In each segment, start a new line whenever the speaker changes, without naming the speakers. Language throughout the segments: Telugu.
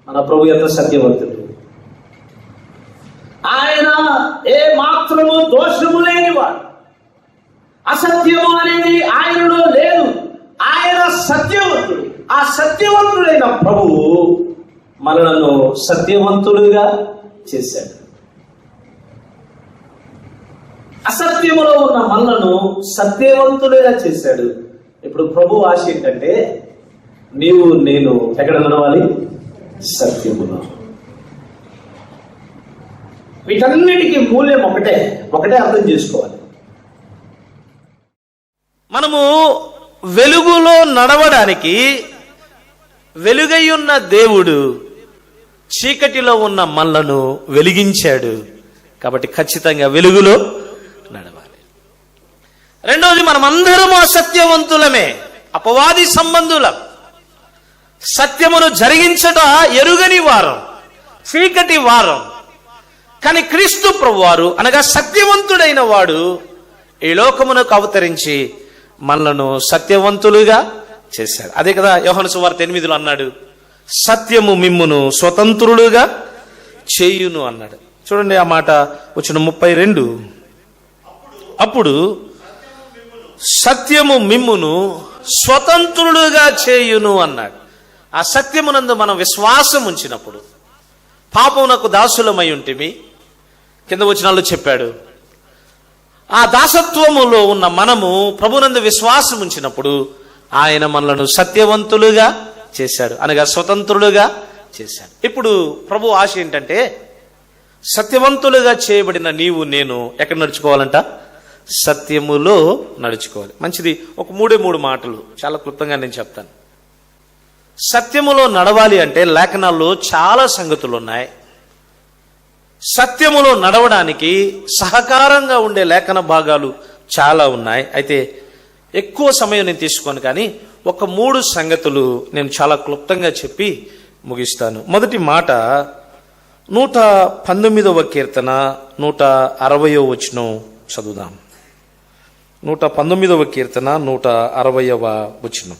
మన ప్రభు ఎంత సత్యవంతుడు. ఆయన ఏ మాత్రము దోషము లేనివాడు. అసత్యము అనేది ఆయనలో లేదు. ఆయన సత్యవంతుడు. ఆ సత్యవంతుడైన ప్రభువు మనలను సత్యవంతుడుగా చేశాడు. అసత్యములో ఉన్న మనలను సత్యవంతులుగా చేశాడు. ఇప్పుడు ప్రభు ఆశ ఏంటంటే నీవు నేను ఎక్కడ నడవాలి? సత్యములో. వీటన్నిటికీ మూల్యం ఒకటే అర్థం చేసుకోవాలి.
మనము వెలుగులో నడవడానికి వెలుగై ఉన్న దేవుడు చీకటిలో ఉన్న మనలను వెలిగించాడు. కాబట్టి ఖచ్చితంగా వెలుగులో నడవాలి. రెండవది, మనమందరము అసత్యవంతులమే, అపవాది సంబంధులం. సత్యమును జరిగించట ఎరుగని వారం, చీకటి వారం. కానీ క్రీస్తు ప్రభువారు అనగా సత్యవంతుడైన వాడు ఈ లోకమునకు అవతరించి మనలను సత్యవంతులుగా చేశాడు. అదే కదా యోహాను సువార్త 8లో అన్నాడు, సత్యము మిమ్మును స్వతంత్రులుగా చేయును అన్నాడు. చూడండి ఆ మాట వచ్చిన 32. అప్పుడు సత్యము మిమ్మును స్వతంత్రులుగా చేయును అన్నాడు. ఆ సత్యమునందు మనం విశ్వాసం ఉంచినప్పుడు పాపమునకు దాసులమై ఉంటిమి. కింద వచనాల్లో చెప్పాడు. ఆ దాసత్వములో ఉన్న మనము ప్రభునందు విశ్వాసం ఉంచినప్పుడు ఆయన మనలను సత్యవంతులుగా చేశాడు, అనగా స్వతంత్రులుగా చేశాడు. ఇప్పుడు ప్రభు ఆశ ఏంటంటే సత్యవంతులుగా చేయబడిన నీవు నేను ఎక్కడ నడుచుకోవాలంట? సత్యములో నడుచుకోవాలి. మంచిది. ఒక 3 మాటలు చాలా క్లుప్తంగా నేను చెప్తాను. సత్యములో నడవాలి అంటే లేఖనాల్లో చాలా సంగతులు ఉన్నాయి. సత్యములో నడవడానికి సహకారంగా ఉండే లేఖన భాగాలు చాలా ఉన్నాయి. అయితే ఎక్కువ సమయం నేను తీసుకోను, కానీ ఒక 3 సంగతులు నేను చాలా క్లుప్తంగా చెప్పి ముగిస్తాను. మొదటి మాట 119వ కీర్తన 160వ వచనం చదువుదాం. 119వ కీర్తన 160వ వచనం.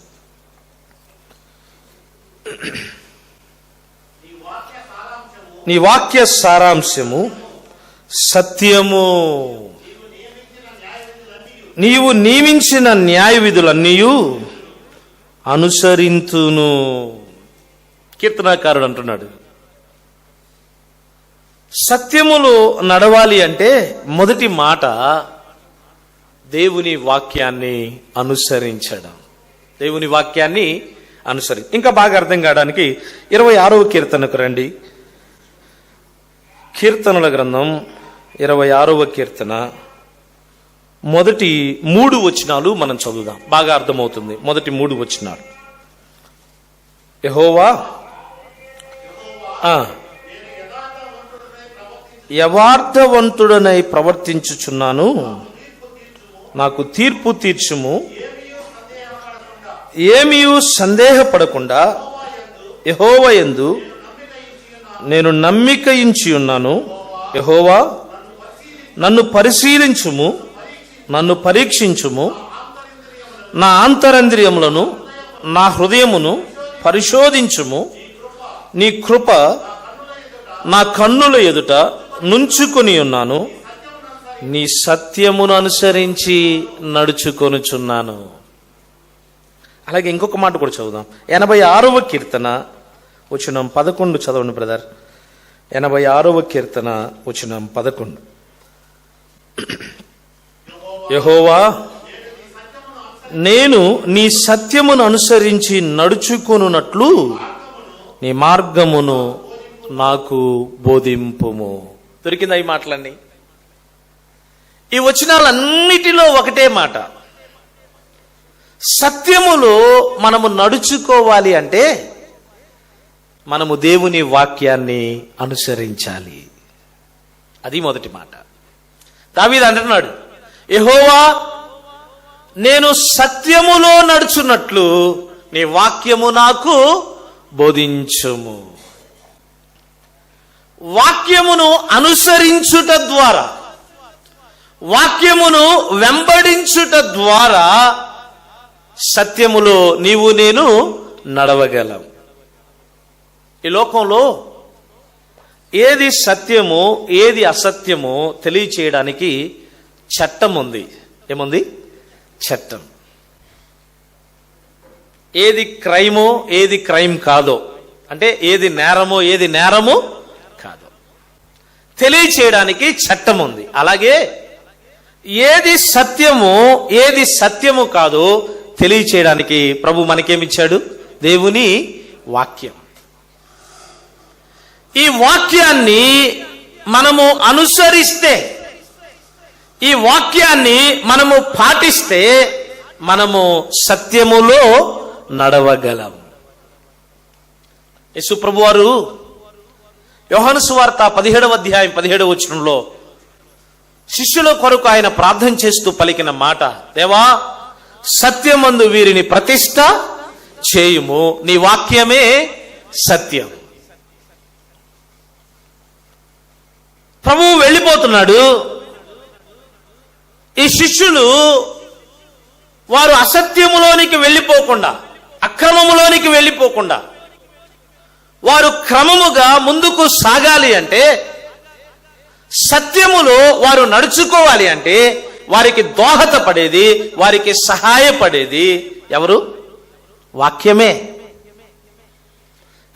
నీ వాక్య సారాంశము సత్యము, నీవు నియమించిన న్యాయ విధులన్నీ అనుసరింతును. కీర్తనాకారుడు అంటున్నాడు, సత్యములో నడవాలి అంటే మొదటి మాట దేవుని వాక్యాన్ని అనుసరించడం. దేవుని వాక్యాన్ని ఇంకా బాగా అర్థం కావడానికి 26వ కీర్తనకు రండి. కీర్తనల గ్రంథం 26వ కీర్తన మొదటి 3 వచనాలు మనం చదువుదాం, బాగా అర్థమవుతుంది. మొదటి 3 వచనాలు. యెహోవా యథార్థవంతుడనై ప్రవర్తించుచున్నాను, నాకు తీర్పు తీర్చుము. ఏమీయు సందేహపడకుండా యెహోవా యందు నేను నమ్మిక ఉంచి ఉన్నాను. యెహోవా నన్ను పరిశీలించుము, నన్ను పరీక్షించుము, నా ఆంతరంద్రియములను నా హృదయమును పరిశోధించుము. నీ కృప నా కన్నుల ఎదుట నుంచుకొని ఉన్నాను, నీ సత్యమును అనుసరించి నడుచుకొనుచున్నాను. అలాగే ఇంకొక మాట కూడా చదువుదాం. 86వ కీర్తన వచనం 11 చదవండి బ్రదర్. 86వ కీర్తన వచనం 11. యెహోవా నేను నీ సత్యమును అనుసరించి నడుచుకొనున్నట్లు నీ మార్గమును నాకు బోధింపుము. దొరికిందా ఈ మాటలన్నీ? ఈ వచనాలన్నిటిలో ఒకటే మాట, సత్యములో మనము నడుచుకోవాలి అంటే మనము దేవుని వాక్యాన్ని అనుసరించాలి. అది మొదటి మాట. దావీదు అంటున్నాడు, యెహోవా నేను సత్యములో నడుచున్నట్లు నీ వాక్యము నాకు బోధించుము. వాక్యమును అనుసరించుట ద్వారా, వాక్యమును వెంబడించుట ద్వారా సత్యములో నీవు నేను నడవగలం. ఈ లోకంలో ఏది సత్యమో ఏది అసత్యమో తెలియచేయడానికి చట్టం ఉంది. ఏముంది? చట్టం. ఏది క్రైమో ఏది క్రైమ్ కాదో, అంటే ఏది నేరమో ఏది నేరమో కాదో తెలియచేయడానికి చట్టం ఉంది. అలాగే ఏది సత్యమో ఏది సత్యము కాదో తెలియచేయడానికి ప్రభు మనకేమిచ్చాడు? దేవుని వాక్యం. ఈ వాక్యాన్ని మనము అనుసరిస్తే, ఈ వాక్యాన్ని మనము పాటిస్తే మనము సత్యములో నడవగలం. యేసు ప్రభువారు యోహాను సువార్త 17వ అధ్యాయం 17వ వచనంలో శిష్యుల కొరకు ఆయన ప్రార్థన చేస్తూ పలికిన మాట, దేవా సత్యమందు వీరిని ప్రతిష్ఠ చేయుము, నీ వాక్యమే సత్యం. ప్రభువు వెళ్ళిపోతున్నాడు. ఈ శిష్యులు వారు అసత్యములోనికి వెళ్ళిపోకుండా, అక్రమములోనికి వెళ్ళిపోకుండా వారు క్రమముగా ముందుకు సాగాలి అంటే, సత్యములో వారు నడుచుకోవాలి అంటే వారికి దోహదపడేది, వారికి సహాయపడేది ఎవరు? వాక్యమే.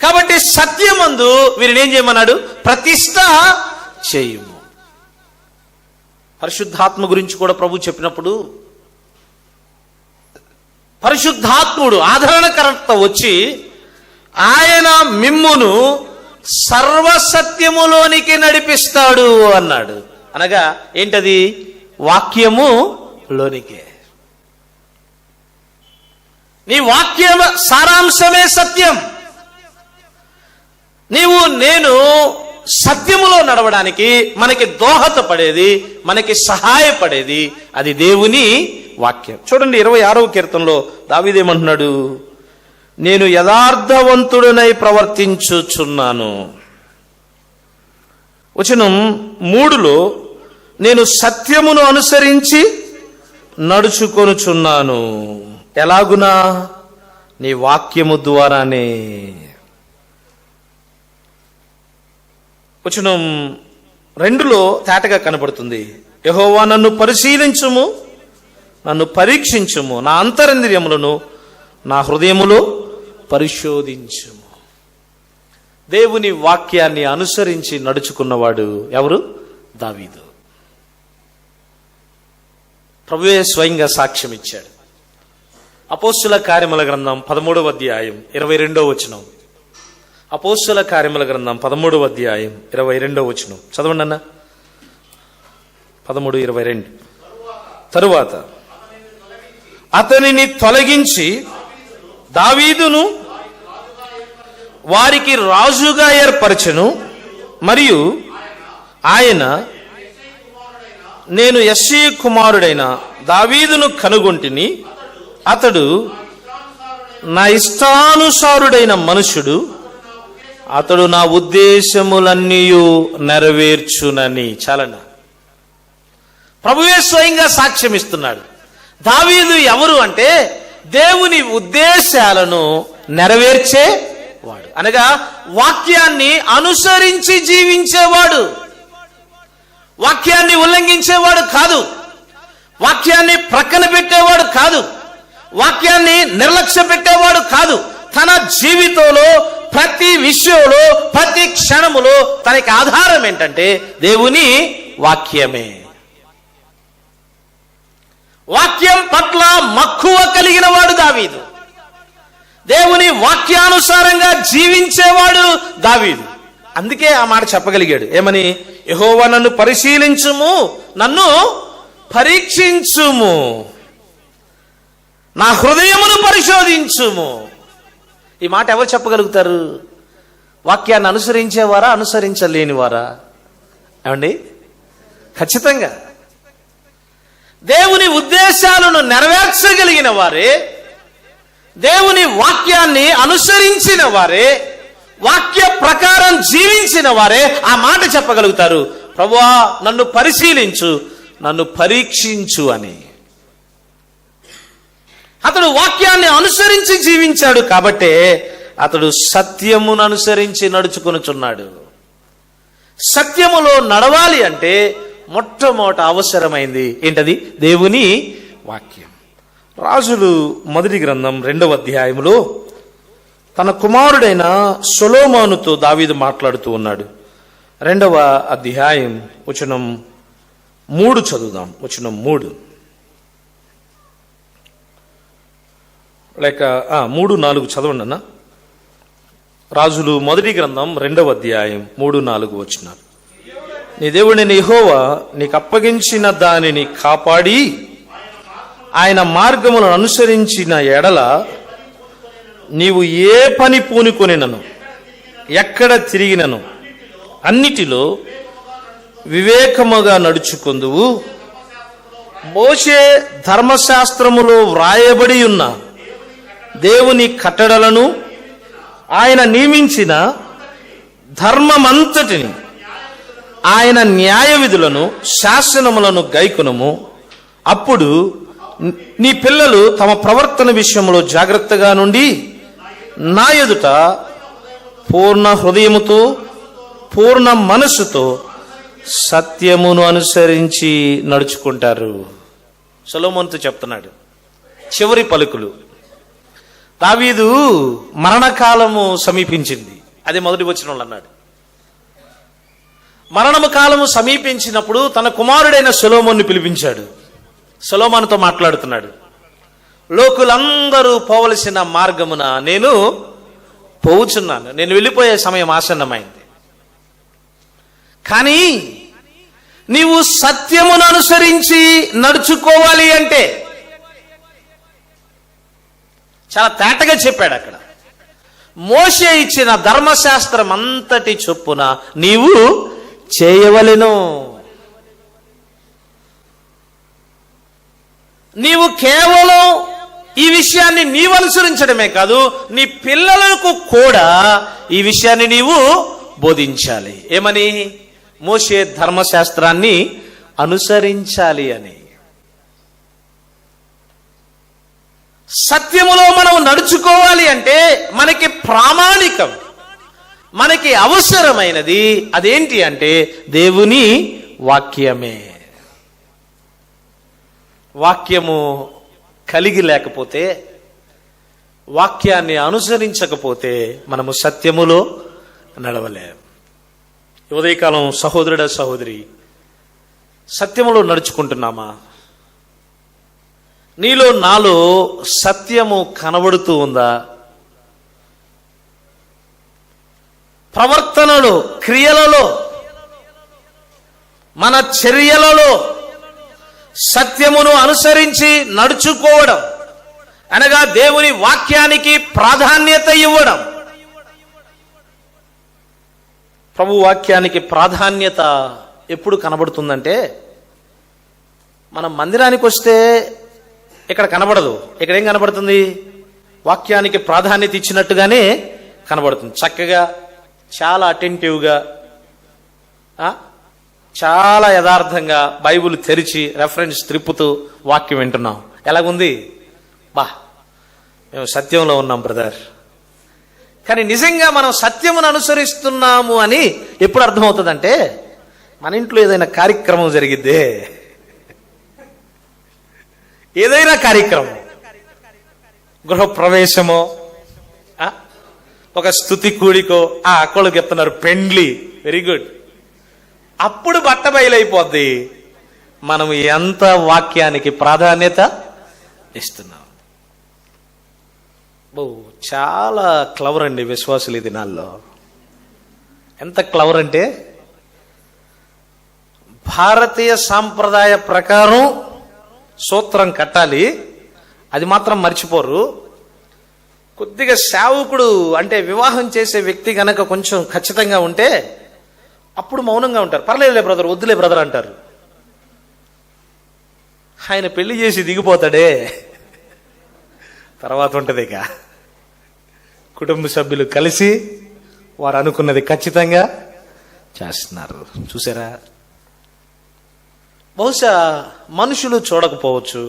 కాబట్టి సత్యమందు వీరిని ఏం చేయమన్నాడు? ప్రతిష్ఠ చేయుము. పరిశుద్ధాత్మ గురించి కూడా ప్రభు చెప్పినప్పుడు, పరిశుద్ధాత్ముడు ఆదరణకర్త వచ్చి ఆయన మిమ్మును సర్వసత్యములోనికి నడిపిస్తాడు అన్నాడు. అనగా ఏంటది? వాక్యములోనికే. నీ వాక్యం సారాంశమే సత్యం. నీవు నేను సత్యములో నడవడానికి మనకి దోహదపడేది, మనకి సహాయపడేది అది దేవుని వాక్యం. చూడండి 26వ కీర్తనలో దావీదేమంటున్నాడు? నేను యథార్థవంతుడనై ప్రవర్తించుచున్నాను. వచనం 3లో నేను సత్యమును అనుసరించి నడుచుకొనుచున్నాను. ఎలాగునా? నీ వాక్యము ద్వారానే. వచనం 2లో తేటగా కనబడుతుంది, యెహోవా నన్ను పరిశీలించుము, నన్ను పరీక్షించుము, నా అంతరింద్రియములను నా హృదయములో పరిశోధించుము. దేవుని వాక్యాన్ని అనుసరించి నడుచుకున్నవాడు ఎవరు? దావీదు. ప్రభువే స్వయంగా సాక్ష్యం ఇచ్చాడు. అపోస్తుల కార్యముల గ్రంథం 13వ అధ్యాయం 22వ వచనం. అపోస్తుల కార్యముల గ్రంథం 13వ అధ్యాయం 22వ వచనం చదవండి అన్న. 13:22. తరువాత అతనిని తొలగించి దావీదును వారికి రాజుగా ఏర్పరచెను, మరియు ఆయన నేను యెష్షయి కుమారుడైన దావీదును కనుగొంటిని, అతడు నా ఇష్టానుసారుడైన మనుషుడు, అతడు నా ఉద్దేశములన్నీ నెరవేర్చునని. చాలన్నా, ప్రభువే స్వయంగా సాక్ష్యం ఇస్తున్నాడు. దావీదు ఎవరు అంటే దేవుని ఉద్దేశాలను నెరవేర్చేవాడు, అనగా వాక్యాన్ని అనుసరించి జీవించేవాడు. వాక్యాన్ని ఉల్లంఘించేవాడు కాదు, వాక్యాన్ని ప్రక్కన పెట్టేవాడు కాదు, వాక్యాన్ని నిర్లక్ష్య పెట్టేవాడు కాదు. తన జీవితంలో ప్రతి విషయంలో ప్రతి క్షణములో తనకి ఆధారం ఏంటంటే దేవుని వాక్యమే. వాక్యం పట్ల మక్కువ కలిగిన వాడు దావీదు. దేవుని వాక్యానుసారంగా జీవించేవాడు దావీదు. అందుకే ఆ మాట చెప్పగలిగాడు. ఏమని? యెహోవా నన్ను పరిశీలించుము, నన్ను పరీక్షించుము, నా హృదయమును పరిశోధించుము. ఈ మాట ఎవరు చెప్పగలుగుతారు? వాక్యాన్ని అనుసరించేవారా, అనుసరించలేనివారా? ఏమండి? ఖచ్చితంగా దేవుని ఉద్దేశాలను నెరవేర్చగలిగిన వారే, దేవుని వాక్యాన్ని అనుసరించిన వారే, వాక్య ప్రకారం జీవించిన వారే ఆ మాట చెప్పగలుగుతారు, ప్రభువా నన్ను పరిశీలించు, నన్ను పరీక్షించు అని. అతడు వాక్యాన్ని అనుసరించి జీవించాడు కాబట్టే అతడు సత్యమును అనుసరించి నడుచుకొనుచున్నాడు. సత్యములో నడవాలి అంటే మొట్టమొదట అవసరమైంది ఏంటది? దేవుని వాక్యం. రాజులు మొదటి గ్రంథం 2వ అధ్యాయములో తన కుమారుడైన సొలొమోనుతో దావీదు మాట్లాడుతూ ఉన్నాడు. 2వ అధ్యాయం వచనం 3 చదువుదాం. వచనం 3 లేక 3-4 చదవండి అన్న. రాజులు మొదటి గ్రంథం 2వ అధ్యాయం 3-4 వచనాలు. నీ దేవుడైన యెహోవా నీకు అప్పగించిన దానిని కాపాడి ఆయన మార్గములను అనుసరించిన ఎడల నీవు ఏ పని పూనుకొనినను ఎక్కడ తిరిగినను అన్నిటిలో వివేకముగా నడుచుకొందువు. మోషే ధర్మశాస్త్రములో వ్రాయబడి ఉన్న దేవుని కట్టడలను ఆయన నియమించిన ధర్మమంతటిని ఆయన న్యాయ విధులను శాసనములను గైకొనుము. అప్పుడు నీ పిల్లలు తమ ప్రవర్తన విషయంలో జాగ్రత్తగా నుండి నా ఎదుట పూర్ణ హృదయముతో పూర్ణ మనస్సుతో సత్యమును అనుసరించి నడుచుకుంటారు. సొలొమోనుతో చెప్తున్నాడు చివరి పలుకులు. దావీదు మరణకాలము సమీపించింది. అదే మొదటి వచనంలో అన్నాడు. మరణము కాలము సమీపించినప్పుడు తన కుమారుడైన సొలొమోనుని పిలిపించాడు. సొలొమోనుతో మాట్లాడుతున్నాడు. లోకులందరూ పోవలసిన మార్గమున నేను పోవుచున్నాను. నేను వెళ్ళిపోయే సమయం ఆసన్నమైంది. కానీ నీవు సత్యమును అనుసరించి నడుచుకోవాలి అంటే చాలా తేటగా చెప్పాడు అక్కడ. మోషే ఇచ్చిన ధర్మశాస్త్రం అంతటి చొప్పున నీవు చేయవలెను. నీవు కేవలం ఈ విషయాన్ని నీవు అనుసరించడమే కాదు, నీ పిల్లలకు కూడా ఈ విషయాన్ని నీవు బోధించాలి. ఏమని? మోషే ధర్మశాస్త్రాన్ని అనుసరించాలి అని. సత్యములో మనం నడుచుకోవాలి అంటే మనకి ప్రామాణికం, మనకి అవసరమైనది అదేంటి అంటే దేవుని వాక్యమే. వాక్యము కలిగి లేకపోతే, వాక్యాన్ని అనుసరించకపోతే మనము సత్యములో నడవలేం. ఉదయకాలం సహోదరుడ సహోదరి, సత్యములో నడుచుకుంటున్నామా? నీలో నాలో సత్యము కనబడుతూ ఉందా? ప్రవర్తనలో, క్రియలలో, మన చర్యలలో సత్యమును అనుసరించి నడుచుకోవడం అనగా దేవుని వాక్యానికి ప్రాధాన్యత ఇవ్వడం. ప్రభు వాక్యానికి ప్రాధాన్యత ఎప్పుడు కనబడుతుందంటే, మనం మందిరానికి వస్తే ఇక్కడ కనబడదు. ఇక్కడ ఏం కనబడుతుంది? వాక్యానికి ప్రాధాన్యత ఇచ్చినట్టుగానే కనబడుతుంది. చక్కగా, చాలా అటెంటివ్గా, చాలా యథార్థంగా బైబిల్ తెరిచి రెఫరెన్స్ త్రిప్పుతూ వాక్యం వింటున్నాం. ఎలాగుంది? మేము సత్యంలో ఉన్నాం బ్రదర్. కానీ నిజంగా మనం సత్యమును అనుసరిస్తున్నాము అని ఎప్పుడు అర్థమవుతుందంటే, మన ఇంట్లో ఏదైనా కార్యక్రమం జరిగిద్దే, ఏదైనా కార్యక్రమం, గృహప్రవేశమో, ఒక స్తుతి కూడికో, అక్కడికి చెప్తున్నారు పెండ్లి, వెరీ గుడ్, అప్పుడు బట్ట బయలైపోద్ది మనం ఎంత వాక్యానికి ప్రాధాన్యత ఇస్తున్నాం. చాలా క్లవర్ అండి విశ్వాసులు ఈ దినాల్లో. ఎంత క్లవర్ అంటే, భారతీయ సాంప్రదాయ ప్రకారం సూత్రం కట్టాలి, అది మాత్రం మర్చిపోరు. కొద్దిగా సేవకుడు అంటే వివాహం చేసే వ్యక్తి గనక కొంచెం ఖచ్చితంగా ఉంటే అప్పుడు మౌనంగా ఉంటారు. పర్లేదులే బ్రదర్, వద్దులే బ్రదర్ అంటారు. ఆయన పెళ్లి చేసి దిగిపోతాడే, తర్వాత ఉంటది ఇక కుటుంబ సభ్యులు కలిసి వారు అనుకున్నది ఖచ్చితంగా చేస్తున్నారు. చూసారా? బహుశా మనుషులు చూడకపోవచ్చు,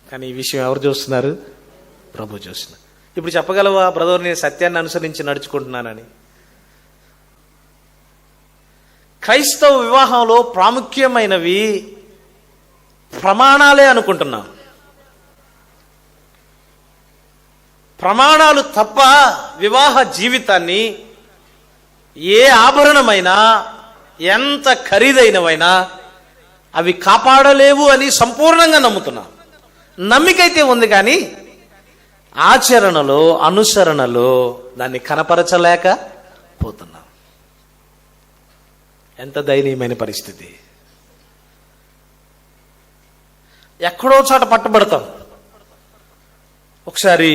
కానీ ఈ విషయం ఎవరు చూస్తున్నారు? ప్రభు చూస్తున్నారు. ఇప్పుడు చెప్పగలవా బ్రదర్ నేను సత్యాన్ని అనుసరించి నడుచుకుంటున్నానని? క్రైస్తవ వివాహంలో ప్రాముఖ్యమైనవి ప్రమాణాలే అనుకుంటున్నాం. ప్రమాణాలు తప్ప వివాహ జీవితాన్ని ఏ ఆభరణమైనా ఎంత ఖరీదైనవైనా అవి కాపాడలేవు అని సంపూర్ణంగా నమ్ముతున్నాం. నమ్మికైతే ఉంది కానీ ఆచరణలో అనుసరణలో దాన్ని కనపరచలేకపోతున్నాం. ఎంత దయనీయమైన పరిస్థితి. ఎక్కడో చోట పట్టుబడతాం. ఒకసారి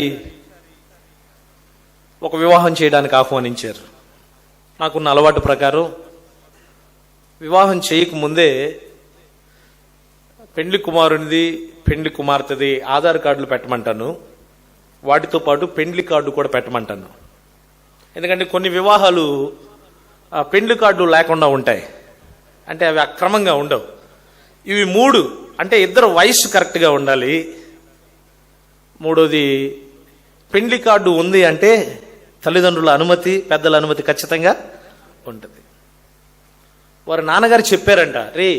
ఒక వివాహం చేయడానికి ఆహ్వానించారు. నాకున్న అలవాటు ప్రకారం వివాహం చేయకముందే పెండ్లి కుమారునిది పెండ్లి కుమార్తెది ఆధార్ కార్డులు పెట్టమంటాను, వాటితో పాటు పెండ్లి కార్డు కూడా పెట్టమంటాను. ఎందుకంటే కొన్ని వివాహాలు పెండ్లి కార్డు లేకుండా ఉంటాయి, అంటే అవి అక్రమంగా ఉండవు. ఇవి 3 అంటే ఇద్దరు వయసు కరెక్ట్గా ఉండాలి. మూడోది పెండ్లి కార్డు ఉంది అంటే తల్లిదండ్రుల అనుమతి, పెద్దల అనుమతి ఖచ్చితంగా ఉంటుంది. వారి నాన్నగారు చెప్పారంట, రే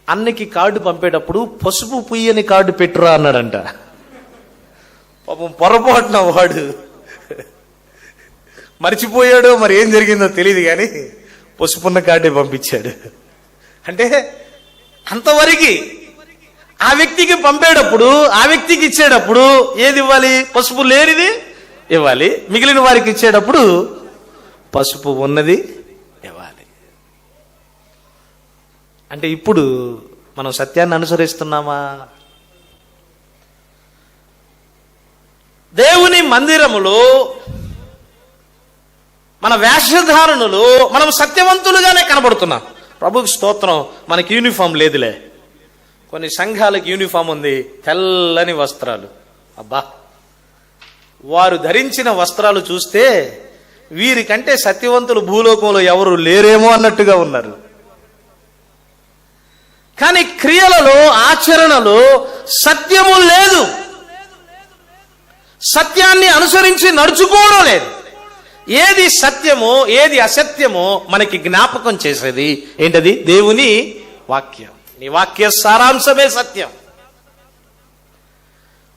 అన్నకి కార్డు పంపేటప్పుడు పసుపు పుయ్యని కార్డు పెట్టురా అన్నాడంట. పాపం పొరపాటున వాడు మర్చిపోయాడో మరి ఏం జరిగిందో తెలియదు కానీ పసుపున్న కార్డే పంపించాడు. అంటే అంతవరకు ఆ వ్యక్తికి పంపేటప్పుడు, ఆ వ్యక్తికి ఇచ్చేటప్పుడు ఏది ఇవ్వాలి? పసుపు లేనిది ఇవ్వాలి. మిగిలిన వారికి ఇచ్చేటప్పుడు పసుపు ఉన్నది ఇవ్వాలి. అంటే ఇప్పుడు మనం సత్యాన్ని అనుసరిస్తున్నామా? దేవుని మందిరములో మన వేషధారణలో మనం సత్యవంతులుగానే కనబడుతున్నాం. ప్రభుకి స్తోత్రం. మనకి యూనిఫామ్ లేదులే. కొన్ని సంఘాలకు యూనిఫామ్ ఉంది, తెల్లని వస్త్రాలు. అబ్బా, వారు ధరించిన వస్త్రాలు చూస్తే వీరికంటే సత్యవంతులు భూలోకంలో ఎవరు లేరేమో అన్నట్టుగా ఉన్నారు. కానీ క్రియలలో, ఆచరణలో సత్యము లేదు. సత్యాన్ని అనుసరించి నడుచుకోవడం లేదు. ఏది సత్యమో ఏది అసత్యమో మనకి జ్ఞాపకం చేసేది ఏంటది? దేవుని వాక్యం. నీ వాక్య సారాంశమే సత్యం.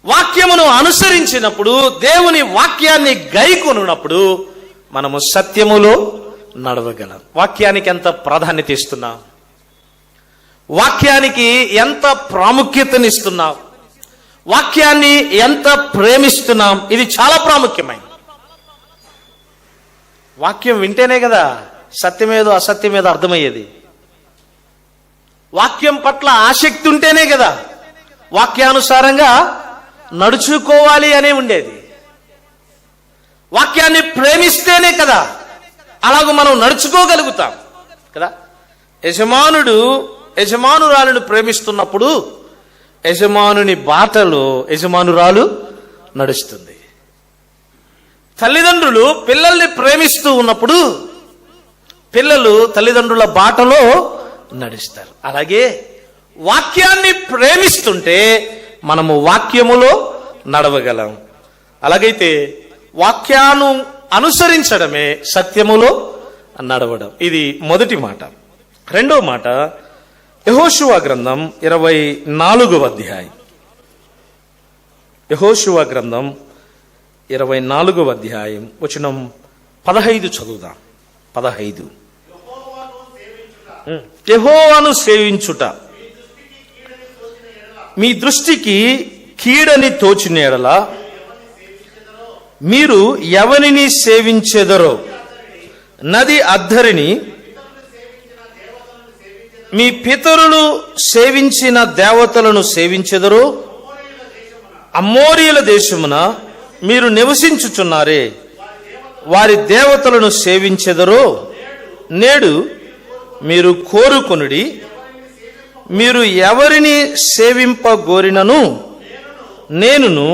వాక్యమును అనుసరించినప్పుడు, దేవుని వాక్యాన్ని గైకొనున్నప్పుడు మనము సత్యములో నడవగలం. వాక్యానికి ఎంత ప్రాధాన్యత ఇస్తున్నాం, వాక్యానికి ఎంత ప్రాముఖ్యతనిస్తున్నాం, వాక్యాన్ని ఎంత ప్రేమిస్తున్నాం, ఇది చాలా ప్రాముఖ్యమైనది. వాక్యం వింటేనే కదా సత్యమేదో అసత్యమేదో అర్థమయ్యేది. వాక్యం పట్ల ఆసక్తి ఉంటేనే కదా వాక్యానుసారంగా నడుచుకోవాలి అనే ఉండేది. వాక్యాన్ని ప్రేమిస్తేనే కదా అలాగూ మనం నడుచుకోగలుగుతాం కదా. యజమానురాలను ప్రేమిస్తున్నప్పుడు యజమానుని బాటలో యజమానురాలు నడుస్తుంది. తల్లిదండ్రులు పిల్లల్ని ప్రేమిస్తూ ఉన్నప్పుడు పిల్లలు తల్లిదండ్రుల బాటలో నడుస్తారు. అలాగే వాక్యాన్ని ప్రేమిస్తుంటే మనము వాక్యములో నడవగలం. అలాగైతే వాక్యాన్ని అనుసరించడమే సత్యములో నడవడం. ఇది మొదటి మాట. రెండో మాట, యెహోషువ గ్రంథం 24వ అధ్యాయం. యెహోషువ గ్రంథం 24వ అధ్యాయం వచనం 15 చదువుదాం. 15. యెహోవాను సేవించుట మీ దృష్టికి కీడని తోచిన ఎడల మీరు ఎవరిని సేవించెదరో నది అద్దరిని మీ పితరులు సేవించిన దేవతలను సేవించెదరో అమోరీయుల దేశమున మీరు నివసించుచున్నారే వారి దేవతలను సేవించెదరో నేడు మీరు కోరుకొనుడి. మీరు ఎవరిని సేవింపగోరినను నేనును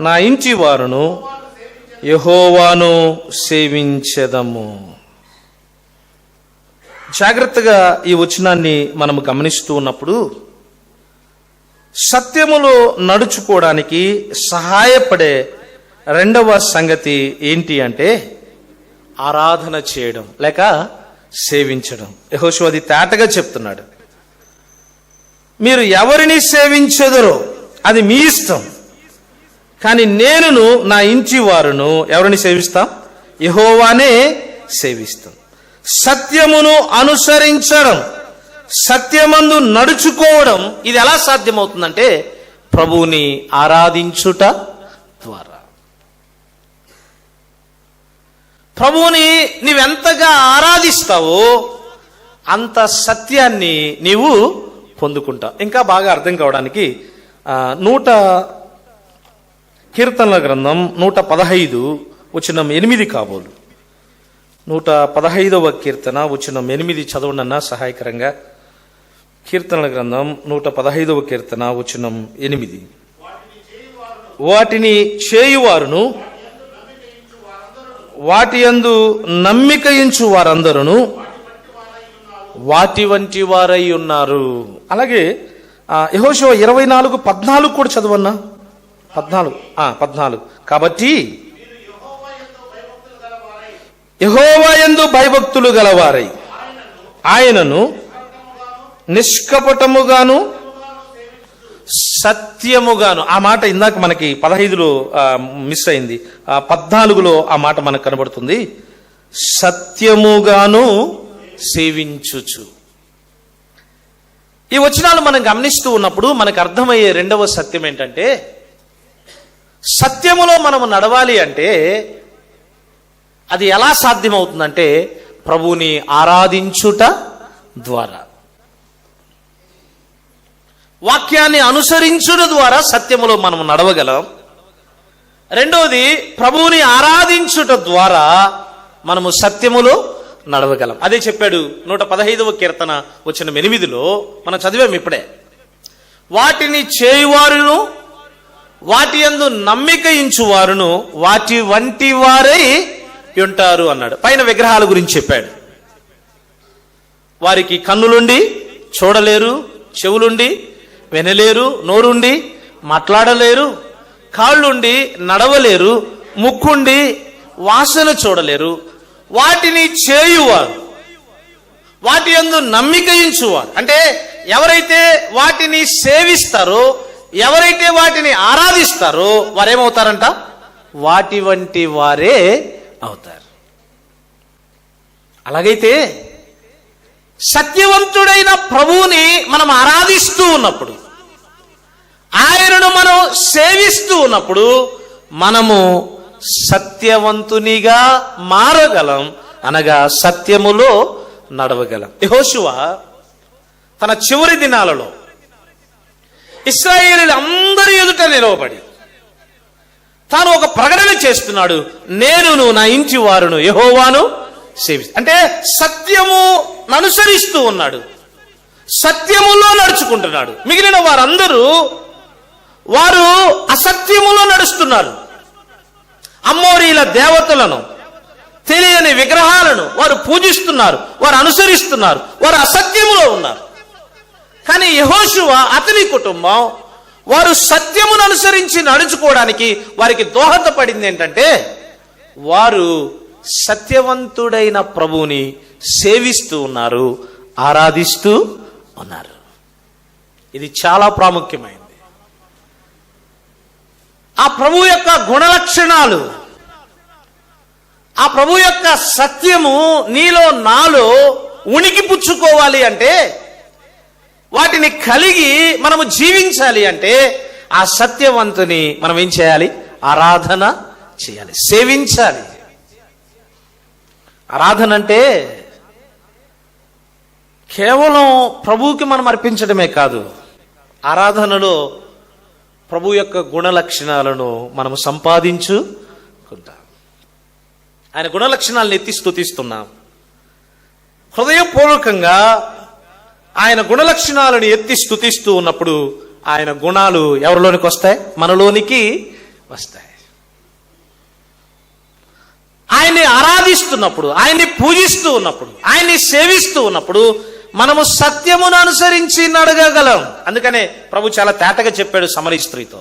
నా ఇంటి వారును యెహోవాను సేవించెదము. జాగ్రత్తగా ఈ వచనాన్ని మనము గమనిస్తూ ఉన్నప్పుడు సత్యములో నడుచుకోవడానికి సహాయపడే రెండవ సంగతి ఏంటి అంటే ఆరాధన చేయడం లేక సేవించడం. యెహోషువ అది తేటగా చెప్తున్నాడు. మీరు ఎవరిని సేవించెదరో అది మీ ఇష్టం, కానీ నేనును నా ఇంటి వారును ఎవరిని సేవిస్తాం? యెహోవానే సేవిస్తాం. సత్యమును అనుసరించడం, సత్యమందు నడుచుకోవడం, ఇది ఎలా సాధ్యమవుతుందంటే ప్రభువుని ఆరాధించుట ద్వారా. ప్రభువుని నీవెంతగా ఆరాధిస్తావో అంత సత్యాన్ని నీవు పొందుకుంటావు. ఇంకా బాగా అర్థం కావడానికి కీర్తనల గ్రంథం 115 వచనం 8 కాబోలు. 115వ కీర్తన వచనం 8 చదవనన్నా సహాయకరంగా. కీర్తనల గ్రంథం 115వ కీర్తన వచనం 8. వాటిని చేయువారును వాటి యందు నమ్మికయించు వారందరూ వాటి వంటి వారై ఉన్నారు. అలాగే యెహోషువ 24:14 కూడా చదవన్నా. 14. కాబట్టి యెహోవా యందు భయభక్తులు గలవారై ఆయనను నిష్కపటముగాను సత్యముగాను. ఆ మాట ఇందాక మనకి 15లో మిస్ అయింది. 14లో ఆ మాట మనకు కనబడుతుంది. సత్యముగాను సేవించుచు. ఈ వచనాలు మనం గమనిస్తూ ఉన్నప్పుడు మనకు అర్థమయ్యే రెండవ సత్యం ఏంటంటే, సత్యములో మనము నడవాలి అంటే అది ఎలా సాధ్యమవుతుందంటే ప్రభువుని ఆరాధించుట ద్వారా, వాక్యాన్ని అనుసరించుట ద్వారా సత్యములో మనం నడవగలం. రెండోది, ప్రభువుని ఆరాధించుట ద్వారా మనము సత్యములో నడవగలం. అదే చెప్పాడు 115వ కీర్తన వచనం 8లో మనం చదివాం ఇప్పుడే. వాటిని చేయువారును వాటి యందు నమ్మికయించువారును వాటి వంటి వారై ఉంటారు అన్నాడు. పైన విగ్రహాల గురించి చెప్పాడు. వారికి కన్నులుండి చూడలేరు, చెవులుండి వినలేరు, నోరుండి మాట్లాడలేరు, కాళ్ళుండి నడవలేరు, ముక్కుండి వాసన చూడలేరు. వాటిని చేయువారు వాటి యందు నమ్మికయించువారు అంటే ఎవరైతే వాటిని సేవిస్తారో, ఎవరైతే వాటిని ఆరాధిస్తారో వారేమవుతారంట? వాటి వంటి వారే అవుతారు. అలాగైతే సత్యవంతుడైన ప్రభువుని మనం ఆరాధిస్తూ ఉన్నప్పుడు, ఆయనను మనం సేవిస్తూ ఉన్నప్పుడు మనము సత్యవంతునిగా మారగలం, అనగా సత్యములో నడవగలం. యెహోషువ తన చివరి దినాలలో ఇశ్రాయేలీయుల అందరి ఎదుట నిలవబడి తాను ఒక ప్రకటన చేస్తున్నాడు. నేనును నా ఇంటి వారును యెహోవాను సేవిస్తాను. అంటే సత్యము అనుసరిస్తూ ఉన్నాడు, సత్యములో నడుచుకుంటున్నాడు. మిగిలిన వారందరూ వారు అసత్యములో నడుస్తున్నారు. అమ్మోరీల దేవతలను, తెలియని విగ్రహాలను వారు పూజిస్తున్నారు, వారు అనుసరిస్తున్నారు, వారు అసత్యములో ఉన్నారు. కానీ యెహోషువ అతని కుటుంబం వారు సత్యమును అనుసరించి నడుచుకోవడానికి వారికి దోహదపడింది ఏంటంటే, వారు సత్యవంతుడైన ప్రభువుని సేవిస్తూ ఉన్నారు, ఆరాధిస్తూ ఉన్నారు. ఇది చాలా ప్రాముఖ్యమైనది. ఆ ప్రభు యొక్క గుణలక్షణాలు, ఆ ప్రభు యొక్క సత్యము నీలో నాలో ఉనికి పుచ్చుకోవాలి అంటే, వాటిని కలిగి మనము జీవించాలి అంటే ఆ సత్యవంతుని మనం ఏం చేయాలి? ఆరాధన చేయాలి, సేవించాలి. ఆరాధన అంటే కేవలం ప్రభువుకి మనం అర్పించడమే కాదు, ఆరాధనలో ప్రభు యొక్క గుణ లక్షణాలను మనము సంపాదించుకుంటాం. ఆయన గుణ లక్షణాలను ఎత్తి స్తుతిస్తున్నాం. హృదయపూర్వకంగా ఆయన గుణ లక్షణాలను ఎత్తి స్తుతిస్తూ ఉన్నప్పుడు ఆయన గుణాలు ఎవరిలోనికి వస్తాయి? మనలోనికి వస్తాయి. ఆయన్ని ఆరాధిస్తున్నప్పుడు, ఆయన్ని పూజిస్తూ ఉన్నప్పుడు, ఆయన్ని సేవిస్తూ ఉన్నప్పుడు మనము సత్యమును అనుసరించి నడగగలం. అందుకనే ప్రభు చాలా తేటగా చెప్పాడు సమరీ స్త్రీతో,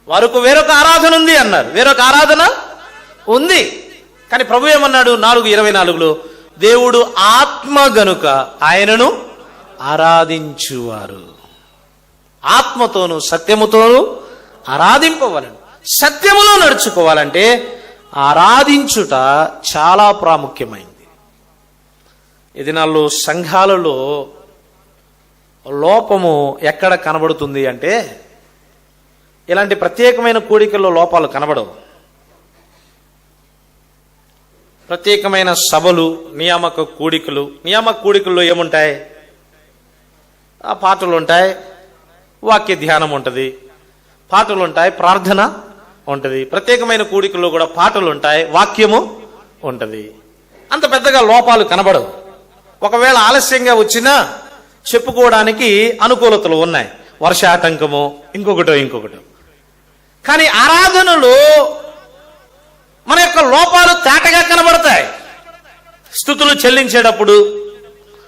వారికి వేరొక ఆరాధన ఉంది అన్నారు. వేరొక ఆరాధన ఉంది. కానీ ప్రభు ఏమన్నాడు 4:24లో, దేవుడు ఆత్మ గనుక ఆయనను ఆరాధించువారు. ఆత్మతోనూ సత్యముతోనూ ఆరాధింపవలను. సత్యములో నడుచుకోవాలంటే ఆరాధించుట చాలా ప్రాముఖ్యమైంది. ఈ దినాల్లో సంఘాలలో లోపము ఎక్కడ కనబడుతుంది అంటే, ఇలాంటి ప్రత్యేకమైన కూడికల్లో లోపాలు కనబడవు. ప్రత్యేకమైన సభలు, నియామక కూడికల్లో ఏముంటాయి? ఆ పాటలు ఉంటాయి, వాక్య ధ్యానం ఉంటుంది, పాటలు ఉంటాయి, ప్రార్థన ఉంటుంది. ప్రత్యేకమైన కూడికల్లో కూడా పాటలు ఉంటాయి, వాక్యము ఉంటుంది. అంత పెద్దగా లోపాలు కనబడవు. ఒకవేళ ఆలస్యంగా వచ్చినా చెప్పుకోవడానికి అనుకూలతలు ఉన్నాయి, వర్షాటంకము, ఇంకొకటో. కానీ ఆరాధనలో మన యొక్క లోపాలు తేటగా కనబడతాయి. స్తుతులు చెల్లించేటప్పుడు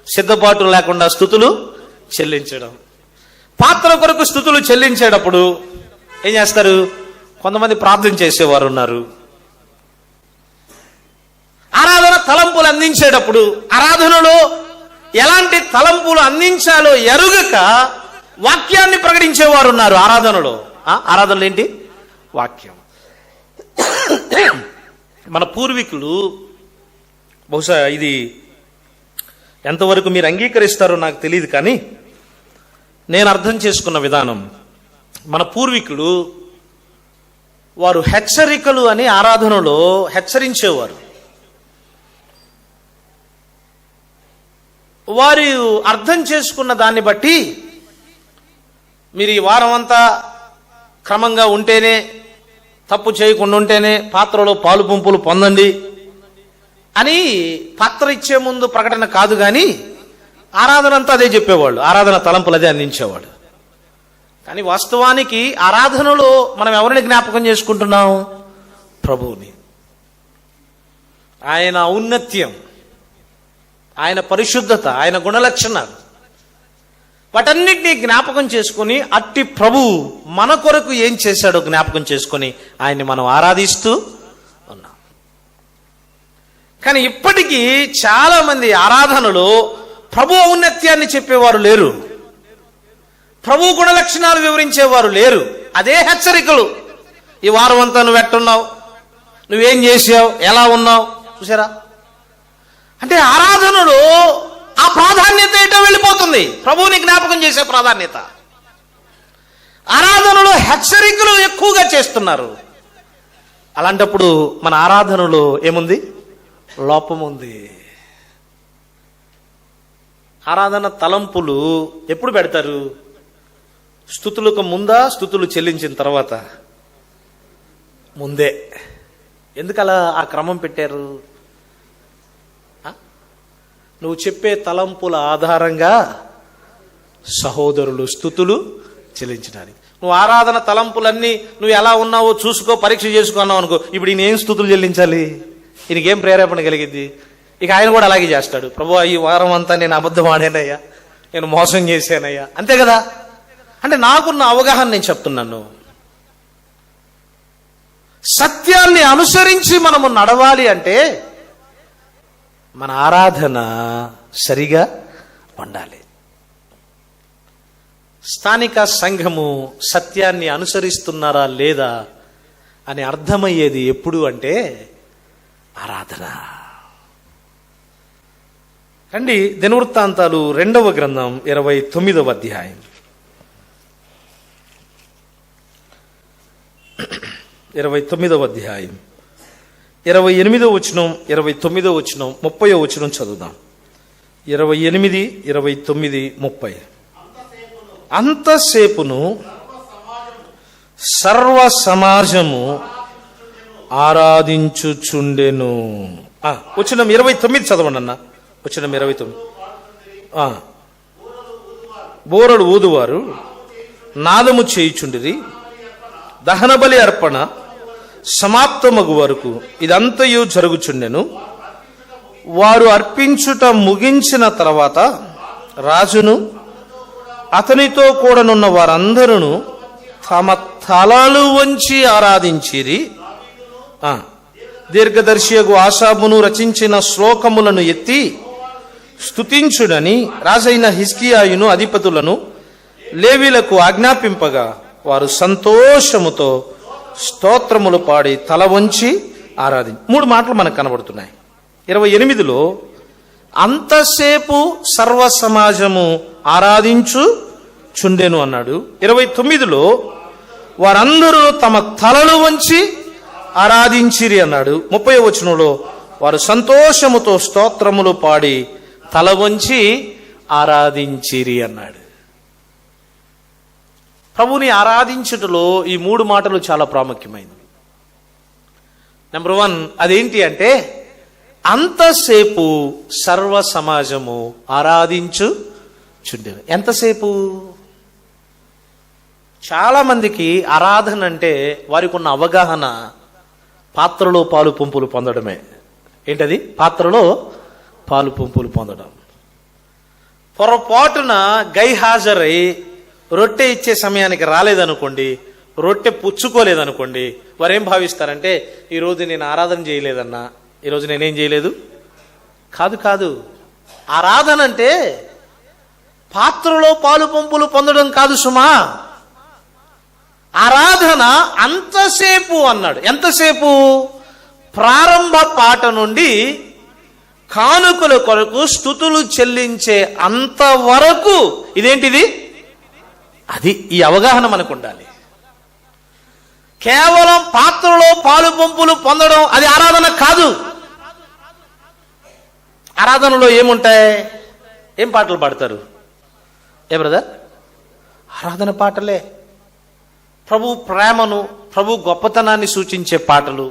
సిద్ధపాటు లేకుండా స్తుతులు చెల్లించడం, పాత్ర కొరకు స్తుతులు చెల్లించేటప్పుడు ఏం చేస్తారు? కొంతమంది ప్రార్థన చేసేవారు ఉన్నారు. ఆరాధన తలంపులు అందించేటప్పుడు ఆరాధనలో ఎలాంటి తలంపులు అందించాలో ఎరుగక వాక్యాన్ని ప్రకటించేవారు ఉన్నారు. ఆరాధనలు ఏంటి? వాక్యం. మన పూర్వీకులు, బహుశా ఇది ఎంతవరకు మీరు అంగీకరిస్తారో నాకు తెలియదు, కానీ నేను అర్థం చేసుకున్న విధానం, మన పూర్వీకులు వారు హెచ్చరికలు అని ఆరాధనలో హెచ్చరించేవారు. వారు అర్థం చేసుకున్న దాన్ని బట్టి మీరు ఈ వారం అంతా క్రమంగా ఉంటేనే, తప్పు చేయకుండా ఉంటేనే పాత్రలో పాలు పంపులు పొందండి అని పాత్ర ఇచ్చే ముందు ప్రకటన కాదు, కానీ ఆరాధన అంతా అదే చెప్పేవాళ్ళు. ఆరాధన తలంపులు అదే అందించేవాడు. కానీ వాస్తవానికి ఆరాధనలో మనం ఎవరిని జ్ఞాపకం చేసుకుంటున్నాం? ప్రభువుని. ఆయన ఔన్నత్యం, ఆయన పరిశుద్ధత, ఆయన గుణలక్షణాలు, వాటన్నిటినీ జ్ఞాపకం చేసుకుని అట్టి ప్రభు మన కొరకు ఏం చేశాడో జ్ఞాపకం చేసుకుని ఆయన్ని మనం ఆరాధిస్తూ ఉన్నాం. కానీ ఇప్పటికీ చాలా మంది ఆరాధనలో ప్రభు ఔన్నత్యాన్ని చెప్పేవారు లేరు, ప్రభు గుణలక్షణాలు వివరించేవారు లేరు. అదే హెచ్చరికలు. ఈ వారం అంతా నువ్వు ఎట్టున్నావు, నువ్వేం చేసావు, ఎలా ఉన్నావు, చూసారా? అంటే ఆరాధనలో ఆ ప్రాధాన్యత ఏటో వెళ్ళిపోతుంది. ప్రభువుని జ్ఞాపకం చేసే ప్రాధాన్యత. ఆరాధనలో హెచ్చరికలు ఎక్కువగా చేస్తున్నారు. అలాంటప్పుడు మన ఆరాధనలో ఏముంది? లోపం ఉంది. ఆరాధన తలంపులు ఎప్పుడు పెడతారు? స్తుతులకు ముందా, స్తుతులు చెల్లించిన తర్వాత? ముందే. ఎందుకలా ఆ క్రమం పెట్టారు? నువ్వు చెప్పే తలంపుల ఆధారంగా సహోదరులు స్తుతులు చెల్లించడానికి. నువ్వు ఆరాధన తలంపులన్నీ నువ్వు ఎలా ఉన్నావో చూసుకో, పరీక్ష చేసుకున్నావు అనుకో, ఇప్పుడు ఈయన ఏం స్తుతులు చెల్లించాలి? ఈయనకేం ప్రేరేపణ కలిగింది? ఇక ఆయన కూడా అలాగే చేస్తాడు. ప్రభువా, ఈ వారం అంతా నేను అబద్ధం ఆడానయ్యా, నేను మోసం చేశానయ్యా, అంతే కదా. అంటే నాకున్న అవగాహన నేను చెప్తున్నాను. సత్యాన్ని అనుసరించి మనము నడవాలి అంటే మన ఆరాధన సరిగా ఉండాలి. స్థానిక సంఘము సత్యాన్ని అనుసరిస్తున్నారా లేదా అని అర్థమయ్యేది ఎప్పుడు అంటే ఆరాధన. రండి, దినవృత్తాంతాలు 2వ గ్రంథం 29వ అధ్యాయం 29వ అధ్యాయం 28వ వచనం, 29వ వచనం, 30వ వచనం చదువుదాం. 28, 29, 30. అంతసేపును సర్వ సమాజము ఆరాధించుచుండెను. వచనం 29 చదవండి అన్న. వచనం 29. బోరలు ఊదువారు నాదము చేయుచుండిరి, దహన బలి అర్పణ సమాప్తమగు వరకు ఇదంతయు జరుగుచుండెను. వారు అర్పించుట ముగించిన తర్వాత రాజును అతనితో కూడనున్న వారందరూ తమ తలలు వంచి ఆరాధించిరి. దీర్ఘదర్శియగు ఆసాబును రచించిన శ్లోకములను ఎత్తి స్తుతించుడని రాజైన హిజ్కియాయును అధిపతులను లేవీలకు ఆజ్ఞాపింపగా వారు సంతోషముతో స్తోత్రములు పాడి తల వంచి ఆరాధించి. 3 మాటలు మనకు కనబడుతున్నాయి. 28లో అంతసేపు సర్వ సమాజము ఆరాధించు చుండెను అన్నాడు. 29లో వారందరూ తమ తలలు వంచి ఆరాధించిరి అన్నాడు. 30వ వచనంలో వారు సంతోషముతో స్తోత్రములు పాడి తల వంచి ఆరాధించిరి అన్నాడు. ప్రభుని ఆరాధించుటలో ఈ 3 మాటలు చాలా ప్రాముఖ్యమైనవి. నెంబర్ 1 అదేంటి అంటే అంతసేపు సర్వ సమాజము ఆరాధించు చుండెను. ఎంతసేపు? చాలా మందికి ఆరాధన అంటే వారికి ఉన్న అవగాహన పాత్రలో పాలు పంపులు పొందడమే. ఏంటది? పాత్రలో పాలు పంపులు పొందడం. పొరపాటున గైహాజరై రొట్టె ఇచ్చే సమయానికి రాలేదనుకోండి, రొట్టె పుచ్చుకోలేదనుకోండి, వారేం భావిస్తారంటే ఈరోజు నేను ఆరాధన చేయలేదన్నా, ఈరోజు నేనేం చేయలేదు. కాదు. ఆరాధన అంటే పాత్రలో పాలు పంపులు పొందడం కాదు సుమా. ఆరాధన అంతసేపు అన్నాడు. ఎంతసేపు? ప్రారంభ పాట నుండి కానుకల కొరకు స్తుతులు చెల్లించే అంతవరకు. ఇదేంటిది? అది ఈ అవగాహన మనకు ఉండాలి. కేవలం పాత్రలో పాలు పంపులు పొందడం అది ఆరాధన కాదు. ఆరాధనలో ఏముంటాయి? ఏం పాటలు పాడతారు? బ్రదర్? ఆరాధన పాటలే. ప్రభు ప్రేమను, ప్రభు గొప్పతనాన్ని సూచించే పాటలు,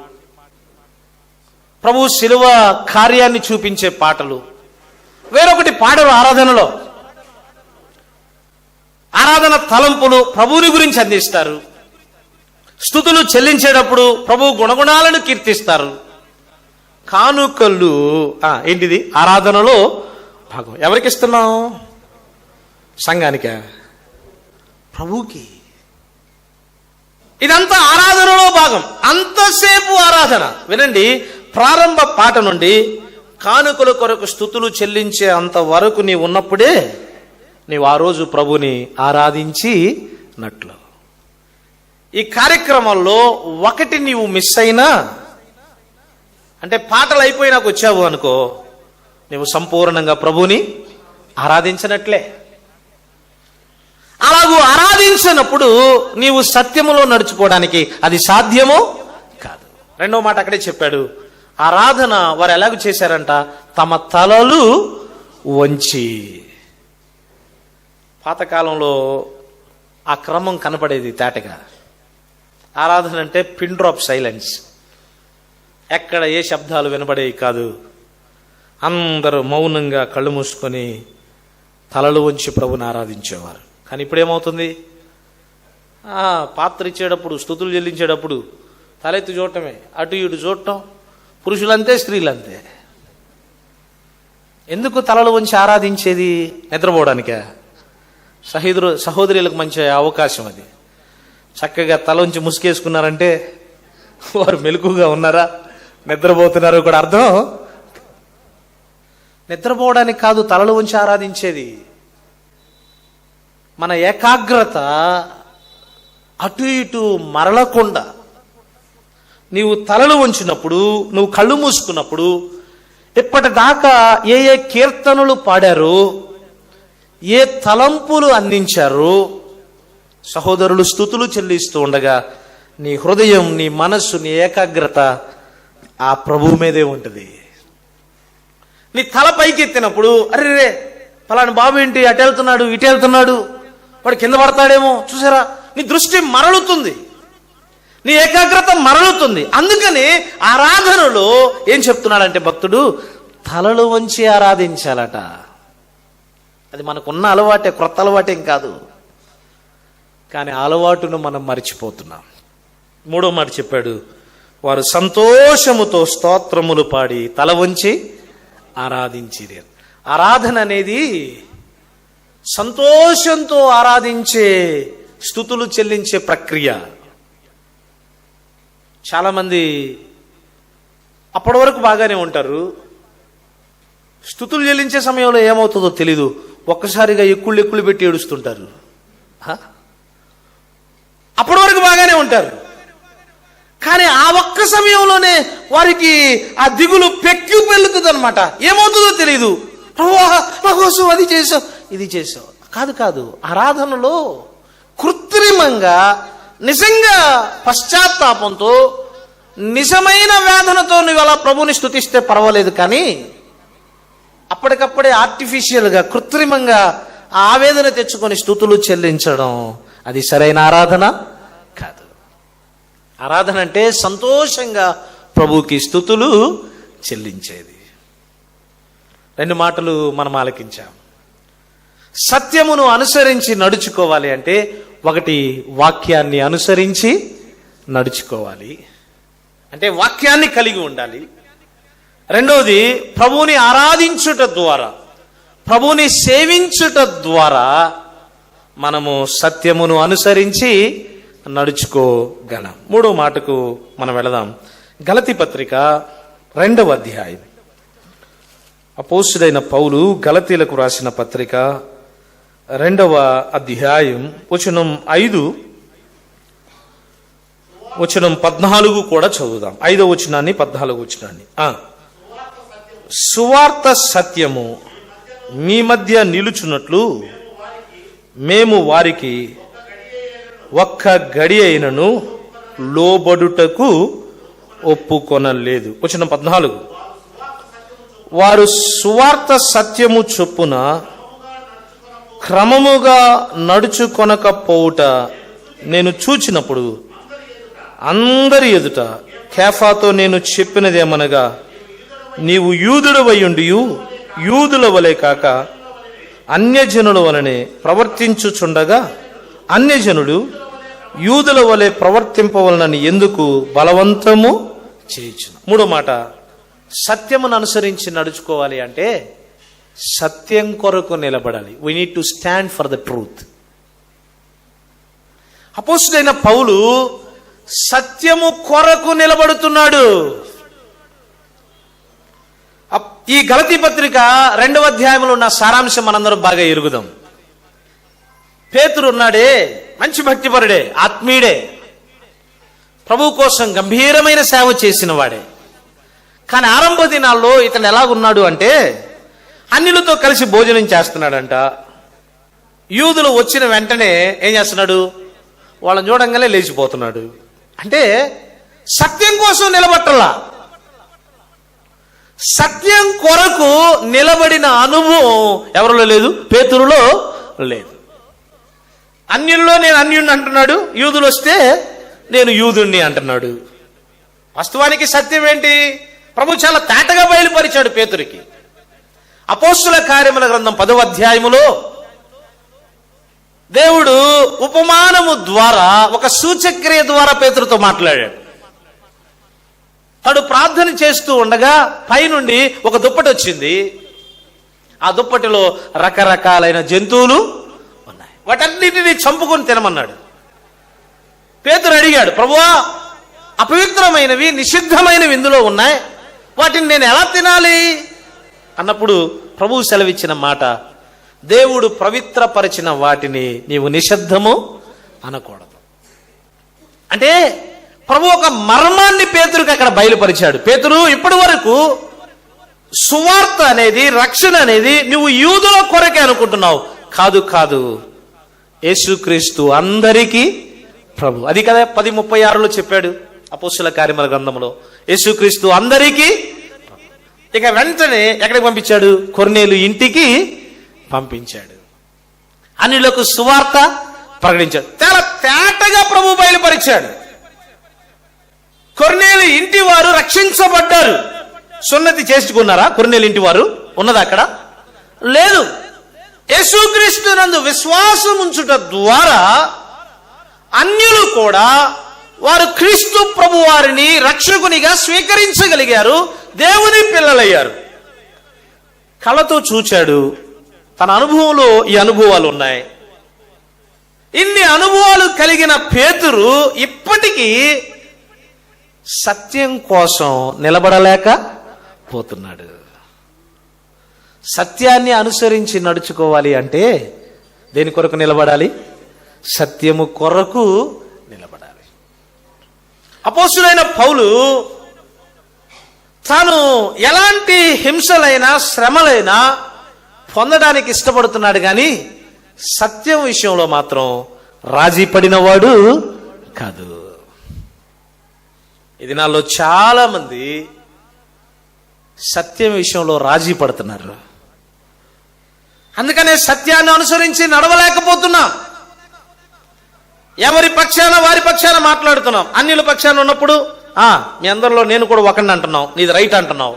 ప్రభు శిలువ కార్యాన్ని చూపించే పాటలు. వేరొకటి పాడరు ఆరాధనలో. ఆరాధన తలంపులు ప్రభువుని గురించి అందిస్తారు. స్తుతులు చెల్లించేటప్పుడు ప్రభు గుణగుణాలను కీర్తిస్తారు. కానుకలు ఏంటిది? ఆరాధనలో భాగం. ఎవరికి ఇస్తున్నాం? సంఘానికా? ప్రభువుకి. ఇదంతా ఆరాధనలో భాగం. అంతసేపు ఆరాధన. వినండి, ప్రారంభ పాట నుండి కానుకల కొరకు స్తుతులు చెల్లించే అంతవరకు నీవు ఉన్నప్పుడే నీవు ఆ రోజు ప్రభుని ఆరాధించినట్లు. ఈ కార్యక్రమంలో ఒకటి నీవు మిస్ అయినా, అంటే పాటలు అయిపోయినాక వచ్చావు అనుకో, నీవు సంపూర్ణంగా ప్రభుని ఆరాధించినట్లే. అలాగూ ఆరాధించినప్పుడు నీవు సత్యములో నడుచుకోవడానికి అది సాధ్యమో కాదు. 2వ మాట అక్కడే చెప్పాడు. ఆరాధన వారు ఎలాగ చేశారంట? తమ తలలు వంచి. పాతకాలంలో ఆ క్రమం కనపడేది తేటగా. ఆరాధన అంటే పిన్ డ్రాప్ సైలెన్స్. ఎక్కడ ఏ శబ్దాలు వినబడేవి కాదు. అందరూ మౌనంగా కళ్ళు మూసుకొని తలలు వంచి ప్రభుని ఆరాధించేవారు. కానీ ఇప్పుడేమవుతుంది? పాత్ర ఇచ్చేటప్పుడు, స్తుతులు చెల్లించేటప్పుడు తలెత్తి చూడటమే, అటు ఇటు చూడటం. పురుషులంతే, స్త్రీలంతే. ఎందుకు తలలు వంచి ఆరాధించేది? నిద్రపోవడానికా? సహోదరులకు మంచి అవకాశం అది. చక్కగా తల వంచి ముసుకేసుకున్నారంటే వారు మెలకుగా ఉన్నారా, నిద్రపోతున్నారో కూడా అర్థం. నిద్రపోవడానికి కాదు తలలు వంచి ఆరాధించేది. మన ఏకాగ్రత అటు ఇటు మరలకుండా నీవు తలలు వంచినప్పుడు, నువ్వు కళ్ళు మూసుకున్నప్పుడు, ఇప్పటిదాకా ఏ ఏ కీర్తనలు పాడారో, ఏ తలంపులు అందించారో, సహోదరులు స్తుతులు చెల్లిస్తూ ఉండగా నీ హృదయం, నీ మనస్సు, నీ ఏకాగ్రత ఆ ప్రభువు మీదే ఉంటుంది. నీ తల పైకెత్తినప్పుడు, అరే ఫలానా బాబు ఏంటి అటు వెళ్తున్నాడు, ఇటు వెళ్తున్నాడు, వాడు కింద పడతాడేమో, చూసారా, నీ దృష్టి మరలుతుంది, నీ ఏకాగ్రత మరలుతుంది. అందుకని ఆరాధనలో ఏం చెప్తున్నాడంటే భక్తుడు, తలలు వంచి ఆరాధించాలట. అది మనకున్న అలవాటే, క్రొత్త అలవాటేం కాదు. కానీ అలవాటును మనం మర్చిపోతున్నాం. 3వ మాట చెప్పాడు, వారు సంతోషముతో స్తోత్రములు పాడి తల వంచి ఆరాధించిరి. ఆరాధన అనేది సంతోషంతో ఆరాధించే స్తుతులు చెల్లించే ప్రక్రియ. చాలామంది అప్పటి వరకు బాగానే ఉంటారు, స్తుతులు చెల్లించే సమయంలో ఏమవుతుందో తెలీదు, ఒక్కసారిగా ఎక్కుళ్ళు పెట్టి ఏడుస్తుంటారు. అప్పటి వరకు బాగానే ఉంటారు, కానీ ఆ ఒక్క సమయంలోనే వారికి ఆ దిగులు పెళ్ళుతుంది అనమాట. ఏమవుతుందో తెలీదు. నా కోసం అది చేసావు, ఇది చేసావు. కాదు, ఆరాధనలో కృత్రిమంగా నిజంగా పశ్చాత్తాపంతో నిజమైన వేదనతో నువ్వు అలా ప్రభుని స్తుతిస్తే పర్వాలేదు, కానీ అప్పటికప్పుడే ఆర్టిఫిషియల్గా కృత్రిమంగా ఆవేదన తెచ్చుకొని స్తుతులు చెల్లించడం అది సరైన ఆరాధన కాదు. ఆరాధన అంటే సంతోషంగా ప్రభుకి స్తుతులు చెల్లించేది. 2 మాటలు మనం ఆలకించాం. సత్యమును అనుసరించి నడుచుకోవాలి అంటే, 1 వాక్యాన్ని అనుసరించి నడుచుకోవాలి అంటే వాక్యాన్ని కలిగి ఉండాలి. 2వది ప్రభువుని ఆరాధించుట ద్వారా, ప్రభువుని సేవించుట ద్వారా మనము సత్యమును అనుసరించి నడుచుకోగలం. 3వ మాటకు మనం వెళదాం. గలతీ పత్రిక 2వ అధ్యాయం. అపోస్తుడైన పౌలు గలతీలకు రాసిన పత్రిక 2వ అధ్యాయం వచనం 5, వచనం 14 కూడా చదువుదాం. 5వ వచనాన్ని 14వ వచనాన్ని. సువార్త సత్యము మీ మధ్య నిలుచున్నట్లు మేము వారికి ఒక్క గడి అయినను లోబడుటకు ఒప్పుకొనలేదు. వచనం 14, వారు సువార్త సత్యము చొప్పున క్రమముగా నడుచుకొనకపోవుట నేను చూచినప్పుడు అందరి ఎదుట కేఫాతో నేను చెప్పినదేమనగా, నీవు యూదుడవైయుండియు యూదుల వలె కాక అన్యజనుల వలనే ప్రవర్తించుచుండగా అన్యజనుడు యూదుల వలె ప్రవర్తింపవలనని ఎందుకు బలవంతము చేయుచును. 3వ మాట, సత్యమును అనుసరించి నడుచుకోవాలి అంటే సత్యం కొరకు నిలబడాలి. We need to stand for the truth. అపోస్తుడైన పౌలు సత్యము కొరకు నిలబడుతున్నాడు. ఈ గలతీ పత్రిక 2వ అధ్యాయంలో ఉన్న సారాంశం మనందరం బాగా ఎరుగుదాం. పేతురు ఉన్నాడే, మంచి భక్తిపరుడే, ఆత్మీయుడే, ప్రభు కోసం గంభీరమైన సేవ చేసిన వాడే. కానీ ఆరంభ దినాల్లో ఇతను ఎలాగున్నాడు అంటే, అన్యులతో కలిసి భోజనం చేస్తున్నాడంట. యూదులు వచ్చిన వెంటనే ఏం చేస్తున్నాడు, వాళ్ళని చూడంగానే లేచిపోతున్నాడు. అంటే సత్యం కోసం నిలబట్టలా, సత్యం కొరకు నిలబడిన అనుభవం ఎవరిలో లేదు, పేతురులో లేదు. అన్యుల్లో నేను అన్యుణ్ణి అంటున్నాడు, యూదులు వస్తే నేను యూదుణ్ణి అంటున్నాడు. వాస్తవానికి సత్యం ఏంటి? ప్రభు చాలా తేటగా బయలుపరిచాడు పేతురికి. అపోస్తుల కార్యముల గ్రంథం 10వ అధ్యాయములో దేవుడు ఉపమానము ద్వారా, ఒక సూచక్రియ ద్వారా పేతురుతో మాట్లాడాడు. తడు ప్రార్థన చేస్తూ ఉండగా పైనుండి ఒక దుప్పటి వచ్చింది. ఆ దుప్పటిలో రకరకాలైన జంతువులు ఉన్నాయి. వాటన్నిటిని చంపుకొని తినమన్నాడు. పేతురు అడిగాడు, ప్రభువా, అపవిత్రమైనవి నిషిద్ధమైనవి ఇందులో ఉన్నాయి, వాటిని నేను ఎలా తినాలి అన్నప్పుడు ప్రభువు సెలవిచ్చిన మాట, దేవుడు పవిత్రపరిచిన వాటిని నీవు నిషిద్ధము అనకూడదు. అంటే ప్రభు ఒక మర్మాన్ని పేతురుకి అక్కడ బయలుపరిచాడు. పేతురు, ఇప్పటి వరకు సువార్త అనేది, రక్షణ అనేది నువ్వు యూదుల కొరకే అనుకుంటున్నావు. కాదు, యేసుక్రీస్తు అందరికీ ప్రభు. అది కదా 10:36లో చెప్పాడు అపోస్తుల కార్యముల గ్రంథంలో, యేసుక్రీస్తు అందరికీ. ఇక వెంటనే ఎక్కడికి పంపించాడు? కొర్నేలు ఇంటికి పంపించాడు. అన్యులకు సువార్త ప్రకటించాడు. చాలా తేటగా ప్రభు బయలుపరిచాడు. కొర్నేలు ఇంటి వారు రక్షించబడ్డారు. సున్నతి చేసుకున్నారా? కొర్నేలు ఇంటి వారు ఉన్నదా అక్కడ? లేదు. యేసుక్రీస్తు నందు విశ్వాసం ఉంచుట ద్వారా అన్యులు కూడా వారు క్రీస్తు ప్రభు వారిని రక్షకునిగా స్వీకరించగలిగారు, దేవుని పిల్లలయ్యారు. కళ్ళతో చూచాడు, తన అనుభవంలో ఈ అనుభవాలు ఉన్నాయి. ఇన్ని అనుభవాలు కలిగిన పేతురు ఇప్పటికీ సత్యం కోసం నిలబడలేకపోతున్నాడు. సత్యాన్ని అనుసరించి నడుచుకోవాలి అంటే దేని కొరకు నిలబడాలి? సత్యము కొరకు నిలబడాలి. అపోస్తులైన పౌలు తాను ఎలాంటి హింసలైనా శ్రమలైనా పొందడానికి ఇష్టపడుతున్నాడు కానీ సత్యం విషయంలో మాత్రం రాజీ పడినవాడు కాదు. ఈ దినాల్లో చాలా మంది సత్యం విషయంలో రాజీ పడుతున్నారు. అందుకనే సత్యాన్ని అనుసరించి నడవలేకపోతున్నాం. ఎవరి పక్షాన వారి పక్షాన మాట్లాడుతున్నాం. అన్యుల పక్షాన ఉన్నప్పుడు మీ అందరిలో నేను కూడా ఒకడిని అంటున్నావు, నీది రైట్ అంటున్నావు.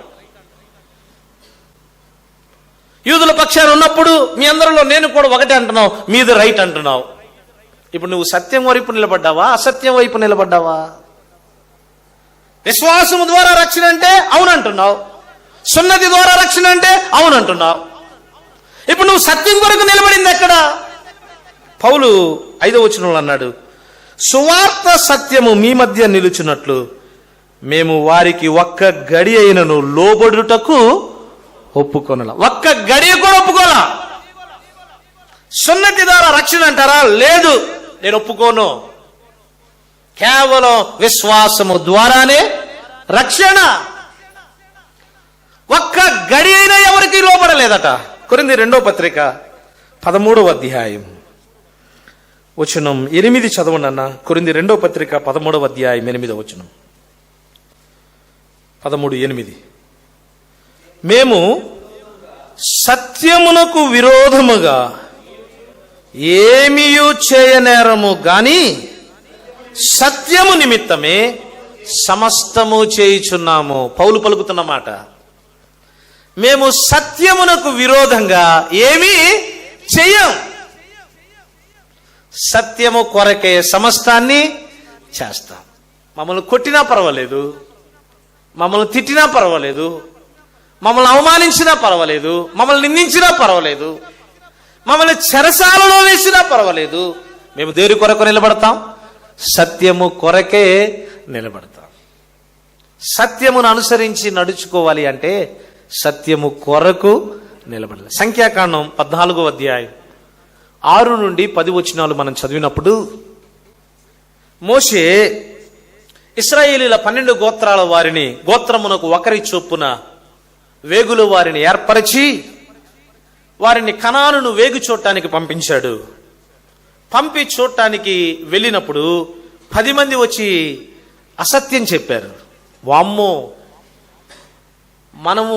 యూదుల పక్షాన ఉన్నప్పుడు మీ అందరిలో నేను కూడా ఒకటే అంటున్నావు, మీది రైట్ అంటున్నావు. ఇప్పుడు నువ్వు సత్యం వైపు నిలబడ్డావా, అసత్యం వైపు నిలబడ్డావా? విశ్వాసము ద్వారా రక్షణ అంటే అవునంటున్నావు, సున్నతి ద్వారా రక్షణ అంటే అవునంటున్నావు. ఇప్పుడు నువ్వు సత్యం కొరకు నిలబడింది ఎక్కడ? పౌలు 5వ వచనంలో అన్నాడు, సువార్త సత్యము మీ మధ్య నిలుచున్నట్లు మేము వారికి ఒక్క గడి అయినను లోబడుటకు ఒప్పుకొనలా. ఒక్క గడియ కూడా ఒప్పుకోలా. సున్నతి ద్వారా రక్షణ అంటారా? లేదు, నేను ఒప్పుకోను. కేవలం విశ్వాసము ద్వారానే రక్షణ. ఒక్క గడి అయినా ఎవరికి లోబడలేదట. కొరింథీ 2వ పత్రిక 13వ అధ్యాయం వచనం 8 చదవండి అన్న. కొరింథీ 2వ పత్రిక 13వ అధ్యాయం 8వ వచనం. 13:8. మేము సత్యమునకు విరోధముగా ఏమీయూ చేయనేరము గాని సత్యము నిమిత్తమే సమస్తము చేయుచున్నాము. పౌలు పలుకుతున్న మాట. మేము సత్యమునకు విరోధంగా ఏమీ చెయ్యం. సత్యము కొరకే సమస్తాన్ని చేస్తాం. మమ్మల్ని కొట్టినా పర్వాలేదు, మమ్మల్ని తిట్టినా పర్వాలేదు, మమ్మల్ని అవమానించినా పర్వాలేదు, మమ్మల్ని నిందించినా పర్వాలేదు, మమ్మల్ని చెరసాలలో వేసినా పర్వాలేదు, మేము దేని కొరకు నిలబడతాం? సత్యము కొరకే నిలబడతాం. సత్యమును అనుసరించి నడుచుకోవాలి అంటే సత్యము కొరకు నిలబడాలి. సంఖ్యాకాండం 14వ అధ్యాయం 6 నుండి 10 వచనాలు మనం చదివినప్పుడు మోషే ఇశ్రాయేలీల 12 గోత్రాల వారిని గోత్రమునకు ఒకరి చొప్పున వేగుల వారిని ఏర్పరిచి వారిని కనానును వేగు చూడటానికి పంపించాడు. పంపి చూడటానికి వెళ్ళినప్పుడు 10 మంది వచ్చి అసత్యం చెప్పారు. వామ్మో, మనము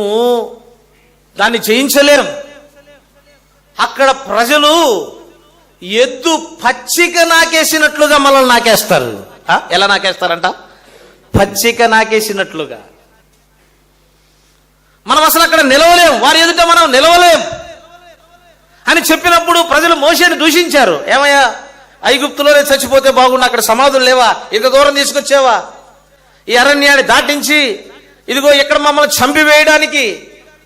దాన్ని జయించలేం. అక్కడ ప్రజలు ఎద్దు పచ్చిక నాకేసినట్లుగా మనల్ని నాకేస్తారు. ఎలా నాకేస్తారంట? పచ్చిక నాకేసినట్లుగా. మనం అసలు అక్కడ నిలవలేం, వారి ఎదుట మనం నిలవలేం అని చెప్పినప్పుడు ప్రజలు మోషేని దూషించారు. ఏమయ్యా, ఐగుప్తులోనే చచ్చిపోతే బాగుండు, అక్కడ సమాధులు లేవా? ఇంత దూరం తీసుకొచ్చావా? ఈ అరణ్యాన్ని దాటించి ఇదిగో ఇక్కడ మమ్మల్ని చంపివేయడానికి,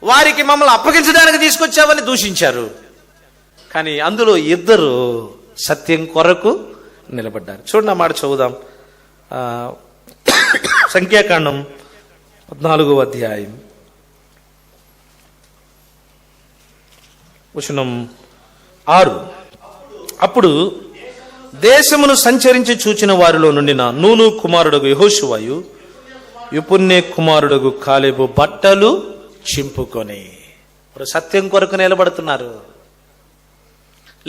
వారికి మమ్మల్ని అప్పగించడానికి తీసుకొచ్చావని దూషించారు. కానీ అందులో ఇద్దరు సత్యం కొరకు నిలబడ్డారు. చూడండి, ఆ మాట చదువుదాం. సంఖ్యాకాండం 14వ అధ్యాయం వచనం 6. అప్పుడు దేశమును సంచరించి చూచిన వారిలో నుండిన నూను కుమారుడగు యెహోషువయు యెఫున్నె కుమారుడగు కాలేబు బట్టలు చింపుకొని ఇప్పుడు సత్యం కొరకు నిలబడుతున్నారు.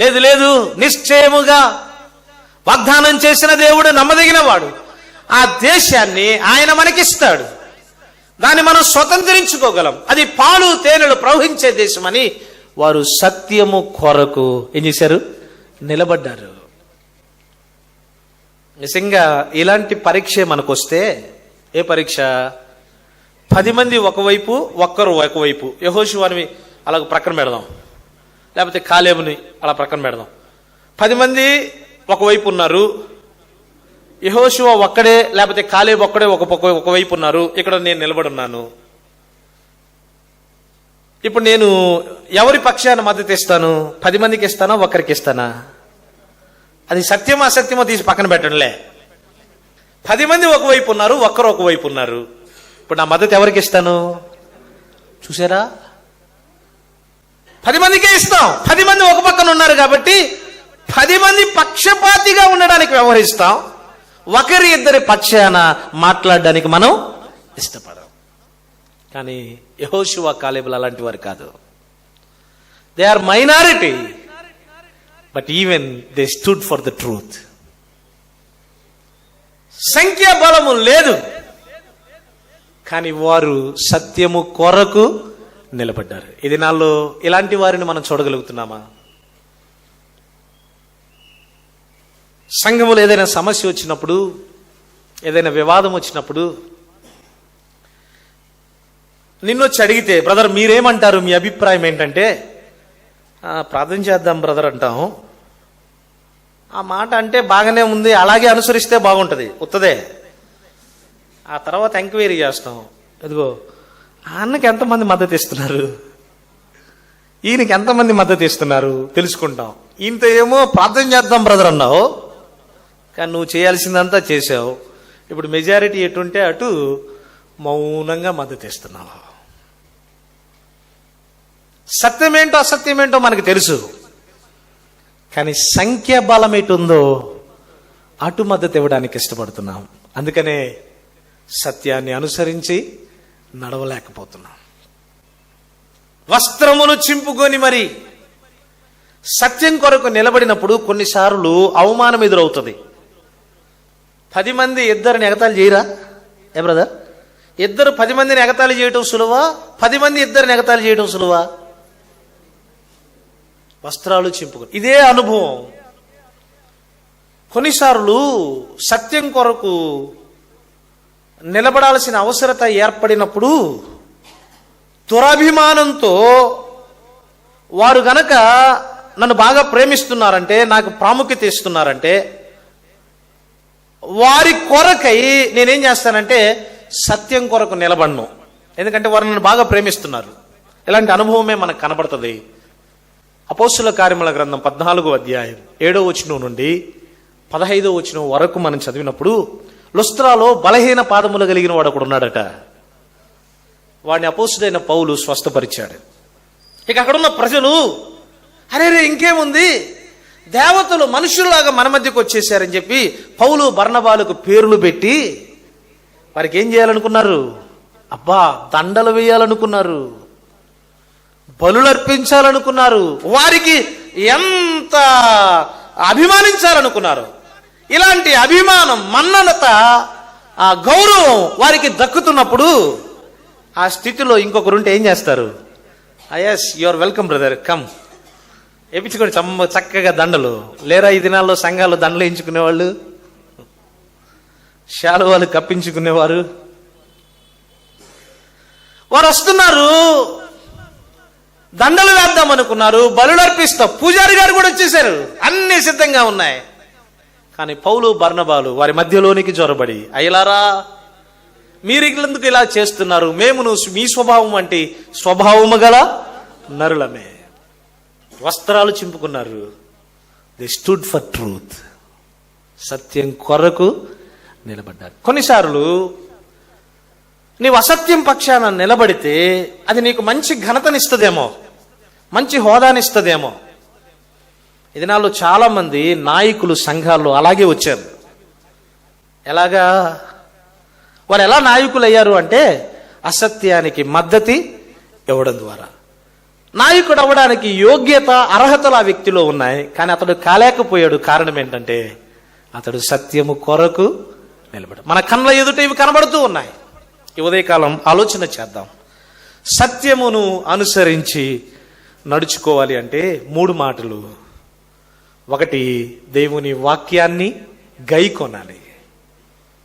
లేదు లేదు, నిశ్చయముగా వాగ్దానం చేసిన దేవుడు నమ్మదగిన వాడు. ఆ దేశాన్ని ఆయన మనకిస్తాడు, దాన్ని మనం స్వతంత్రించుకోగలం. అది పాలు తేనెలు ప్రవహించే దేశం అని వారు సత్యము కొరకు ఏం చేశారు? నిలబడ్డారు. నిజంగా ఇలాంటి పరీక్ష మనకు వస్తే, ఏ పరీక్ష? 10 మంది ఒకవైపు, ఒక్కరు ఒకవైపు. యెహోషువని అలా ప్రక్కన పెడదాం, లేకపోతే కాలేబుని అలా ప్రక్కన పెడదాం. 10 మంది ఒకవైపు ఉన్నారు, యెహోషువ ఒక్కడే లేకపోతే కాలేబు ఒక్కడే ఒకవైపు ఉన్నారు. ఇక్కడ నేను నిలబడున్నాను. ఇప్పుడు నేను ఎవరి పక్షాన మద్దతు ఇస్తాను? 10 మందికి ఇస్తానా, ఒక్కరికి ఇస్తానా? అది సత్యమో అసత్యమో తీసి పక్కన పెట్టడంలే. 10 మంది ఒకవైపు ఉన్నారు, ఒక్కరు ఒకవైపు ఉన్నారు. ఇప్పుడు నా మద్దతు ఎవరికి ఇస్తాను? చూసారా, 10 మందికే ఇస్తాం. 10 మంది ఒక పక్కన ఉన్నారు కాబట్టి 10 మంది పక్షపాతిగా ఉండడానికి వ్యవహరిస్తాం. ఒకరి ఇద్దరి పక్షాన మాట్లాడడానికి మనం ఇష్టపడం. కానీ యెహోషువ, కాలేబులు అలాంటి వారు కాదు. They are minority, but even they stood for the truth. సంఖ్యా బలము లేదు, కానీ వారు సత్యము కొరకు నిలబడ్డారు. ఈ దినాల్లో ఇలాంటి వారిని మనం చూడగలుగుతున్నామా? సంఘములో ఏదైనా సమస్య వచ్చినప్పుడు, ఏదైనా వివాదం వచ్చినప్పుడు నిన్నొచ్చి అడిగితే, బ్రదర్ మీరేమంటారు, మీ అభిప్రాయం ఏంటంటే, ప్రార్థన చేద్దాం బ్రదర్ అంటాం. ఆ మాట అంటే బాగానే ఉంది, అలాగే అనుసరిస్తే బాగుంటుంది, ఉత్తదే. ఆ తర్వాత ఎంక్వైరీ చేస్తాం. ఇదిగో అన్నకి ఎంతమంది మద్దతు ఇస్తున్నారు, ఈయనకి ఎంతమంది మద్దతు ఇస్తున్నారు తెలుసుకుంటాం. ఈయనతో ఏమో ప్రార్థన చేద్దాం బ్రదర్ అన్నావు, కానీ నువ్వు చేయాల్సిందంతా చేసావు. ఇప్పుడు మెజారిటీ ఎటుంటే అటు మౌనంగా మద్దతు ఇస్తున్నావు. సత్యమేంటో అసత్యమేంటో మనకు తెలుసు, కానీ సంఖ్య బలం ఎటుందో అటు మద్దతు ఇవ్వడానికి ఇష్టపడుతున్నాం. అందుకనే సత్యాన్ని అనుసరించి నడవలేకపోతున్నాం. వస్త్రమును చింపుకొని మరి సత్యం కొరకు నిలబడినప్పుడు కొన్నిసార్లు అవమానం ఎదురవుతుంది. 10 మంది ఇద్దరిని ఎగతాళి చేయరా? ఏ బ్రదర్, 10 మందిని ఎగతాళి చేయటం సులువా, 10 మంది ఇద్దరిని ఎగతాళి చేయటం సులువా? వస్త్రాలు చింపుకొని ఇదే అనుభవం. కొన్నిసార్లు సత్యం కొరకు నిలబడాల్సిన అవసరత ఏర్పడినప్పుడు దురభిమానంతో వారు గనక నన్ను బాగా ప్రేమిస్తున్నారంటే, నాకు ప్రాముఖ్యత ఇస్తున్నారంటే, వారి కొరకై నేనేం చేస్తానంటే సత్యం కొరకు నిలబడను. ఎందుకంటే వారు నన్ను బాగా ప్రేమిస్తున్నారు. ఇలాంటి అనుభవమే మనకు కనబడుతుంది. అపోస్తుల కార్యముల గ్రంథం 14వ అధ్యాయం 7వ వచనం నుండి 15వ వచనం వరకు మనం చదివినప్పుడు, లుస్త్రాలో బలహీన పాదములు కలిగిన వాడు ఒకడు ఉన్నాడట. వాడిని అపోస్తుడైన పౌలు స్వస్థపరిచాడు. ఇక అక్కడున్న ప్రజలు, అరే ఇంకేముంది, దేవతలు మనుషుల్లాగా మన మధ్యకు వచ్చేసారని చెప్పి పౌలు బర్నబాలకు పేర్లు పెట్టి వారికి ఏం చేయాలనుకున్నారు? అబ్బా, దండలు వేయాలనుకున్నారు, బలులు అర్పించాలనుకున్నారు, వారికి ఎంత అభిమానించాలనుకున్నారు. ఇలాంటి అభిమానం, మన్ననత, ఆ గౌరవం వారికి దక్కుతున్నప్పుడు ఆ స్థితిలో ఇంకొకరుంటే ఏం చేస్తారు? Yes, your welcome brother, come, వేయించుకోండి చక్కగా దండలు. లేరా ఈ దినాల్లో సంఘాల్లో దండలు వేయించుకునేవాళ్ళు, శాలువాలు కప్పించుకునేవారు. వారు వస్తున్నారు, దండలు వేద్దాం అనుకున్నారు, బలులు అర్పిస్తాం, పూజారి గారు కూడా వచ్చేసారు, అన్ని సిద్ధంగా ఉన్నాయి. కానీ పౌలు బర్నబాలు వారి మధ్యలోనికి జొరబడి, అయ్యలారా మీరు ఎందుకు ఇలా చేస్తున్నారు, మేమును మీ స్వభావం అంటే స్వభావము గల నరులమే. వస్త్రాలు చింపుకున్నారు. దే స్టూడ్ ఫర్ ట్రూత్, సత్యం కొరకు నిలబడ్డారు. కొన్నిసార్లు నీవు అసత్యం పక్షాన నిలబడితే అది నీకు మంచి ఘనతనిస్తుందేమో, మంచి హోదానిస్తుందేమో. ఈ దినాల్లో చాలా మంది నాయకులు సంఘాల్లో అలాగే వచ్చారు. ఎలాగా? వారు ఎలా నాయకులు అయ్యారు అంటే అసత్యానికి మద్దతు ఇవ్వడం ద్వారా. నాయకుడు అవ్వడానికి యోగ్యత, అర్హతలు ఆ వ్యక్తిలో ఉన్నాయి, కానీ అతడు కాలేకపోయాడు. కారణం ఏంటంటే అతడు సత్యము కొరకు నిలబడు. మన కళ్ళ ఎదుట ఇవి కనబడుతూ ఉన్నాయి. ఈ ఉదయకాలం ఆలోచన చేద్దాం. సత్యమును అనుసరించి నడుచుకోవాలి అంటే 3 మాటలు. 1, దేవుని వాక్యాన్ని గైకొనాలి.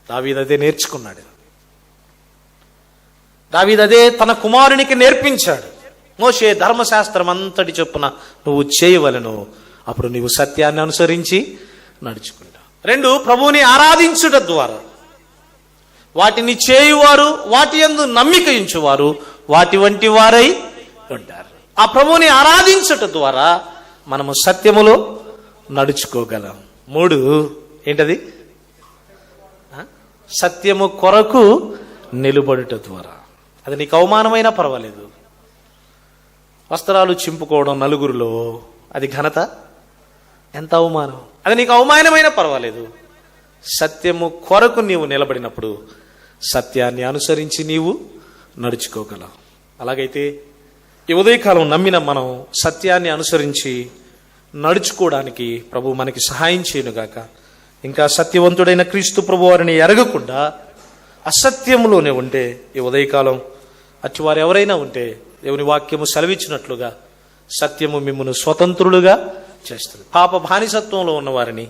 దావీదు అదే నేర్చుకున్నాడు. దావీదు అదే తన కుమారునికి నేర్పించాడు. మోషే ధర్మశాస్త్రం అంతటి చొప్పున నువ్వు చేయవలెను, అప్పుడు నీవు సత్యాన్ని అనుసరించి నడుచుకుంటావు. 2, ప్రభువుని ఆరాధించుట ద్వారా. వాటిని చేయువారు, వాటి యందు నమ్మిక ఉంచువారు వాటి వంటి వారై ఉంటారు. ఆ ప్రభువుని ఆరాధించుట ద్వారా మనము సత్యములో నడుచుకోగలం. 3 ఏంటది? సత్యము కొరకు నిలబడుట ద్వారా. అది నీకు అవమానమైనా పర్వాలేదు. వస్త్రాలు చింపుకోవడం నలుగురిలో అది ఘనత? ఎంత అవమానం! అది నీకు అవమానమైనా పర్వాలేదు. సత్యము కొరకు నీవు నిలబడినప్పుడు సత్యాన్ని అనుసరించి నీవు నడుచుకోగలవు. అలాగైతే ఈ ఉదయకాలం నమ్మిన మనం సత్యాన్ని అనుసరించి నడుచుకోవడానికి ప్రభు మనకి సహాయం చేయనుగాక. ఇంకా సత్యవంతుడైన క్రీస్తు ప్రభు వారిని ఎరగకుండా అసత్యములోనే ఉంటే ఈ ఉదయకాలం అచ్చివారు ఎవరైనా ఉంటే దేవుని వాక్యము సెలవిచ్చినట్లుగా సత్యము మిమ్మును స్వతంత్రులుగా చేస్తుంది. పాప బానిసత్వంలో ఉన్నవారిని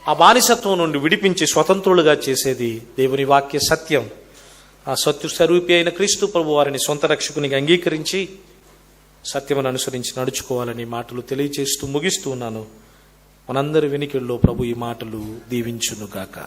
ఆ బానిసత్వం నుండి విడిపించి స్వతంత్రులుగా చేసేది దేవుని వాక్య సత్యం. ఆ సత్య స్వరూపి అయిన క్రీస్తు ప్రభు వారిని సొంత రక్షకునిగా అంగీకరించి సత్యమును అనుసరించి నడుచుకోవాలని మాటలు తెలియజేస్తూ ముగిస్తూ ఉన్నాను. మనందరి వెనుకల్లో ప్రభు ఈ మాటలు దీవించునుగాక.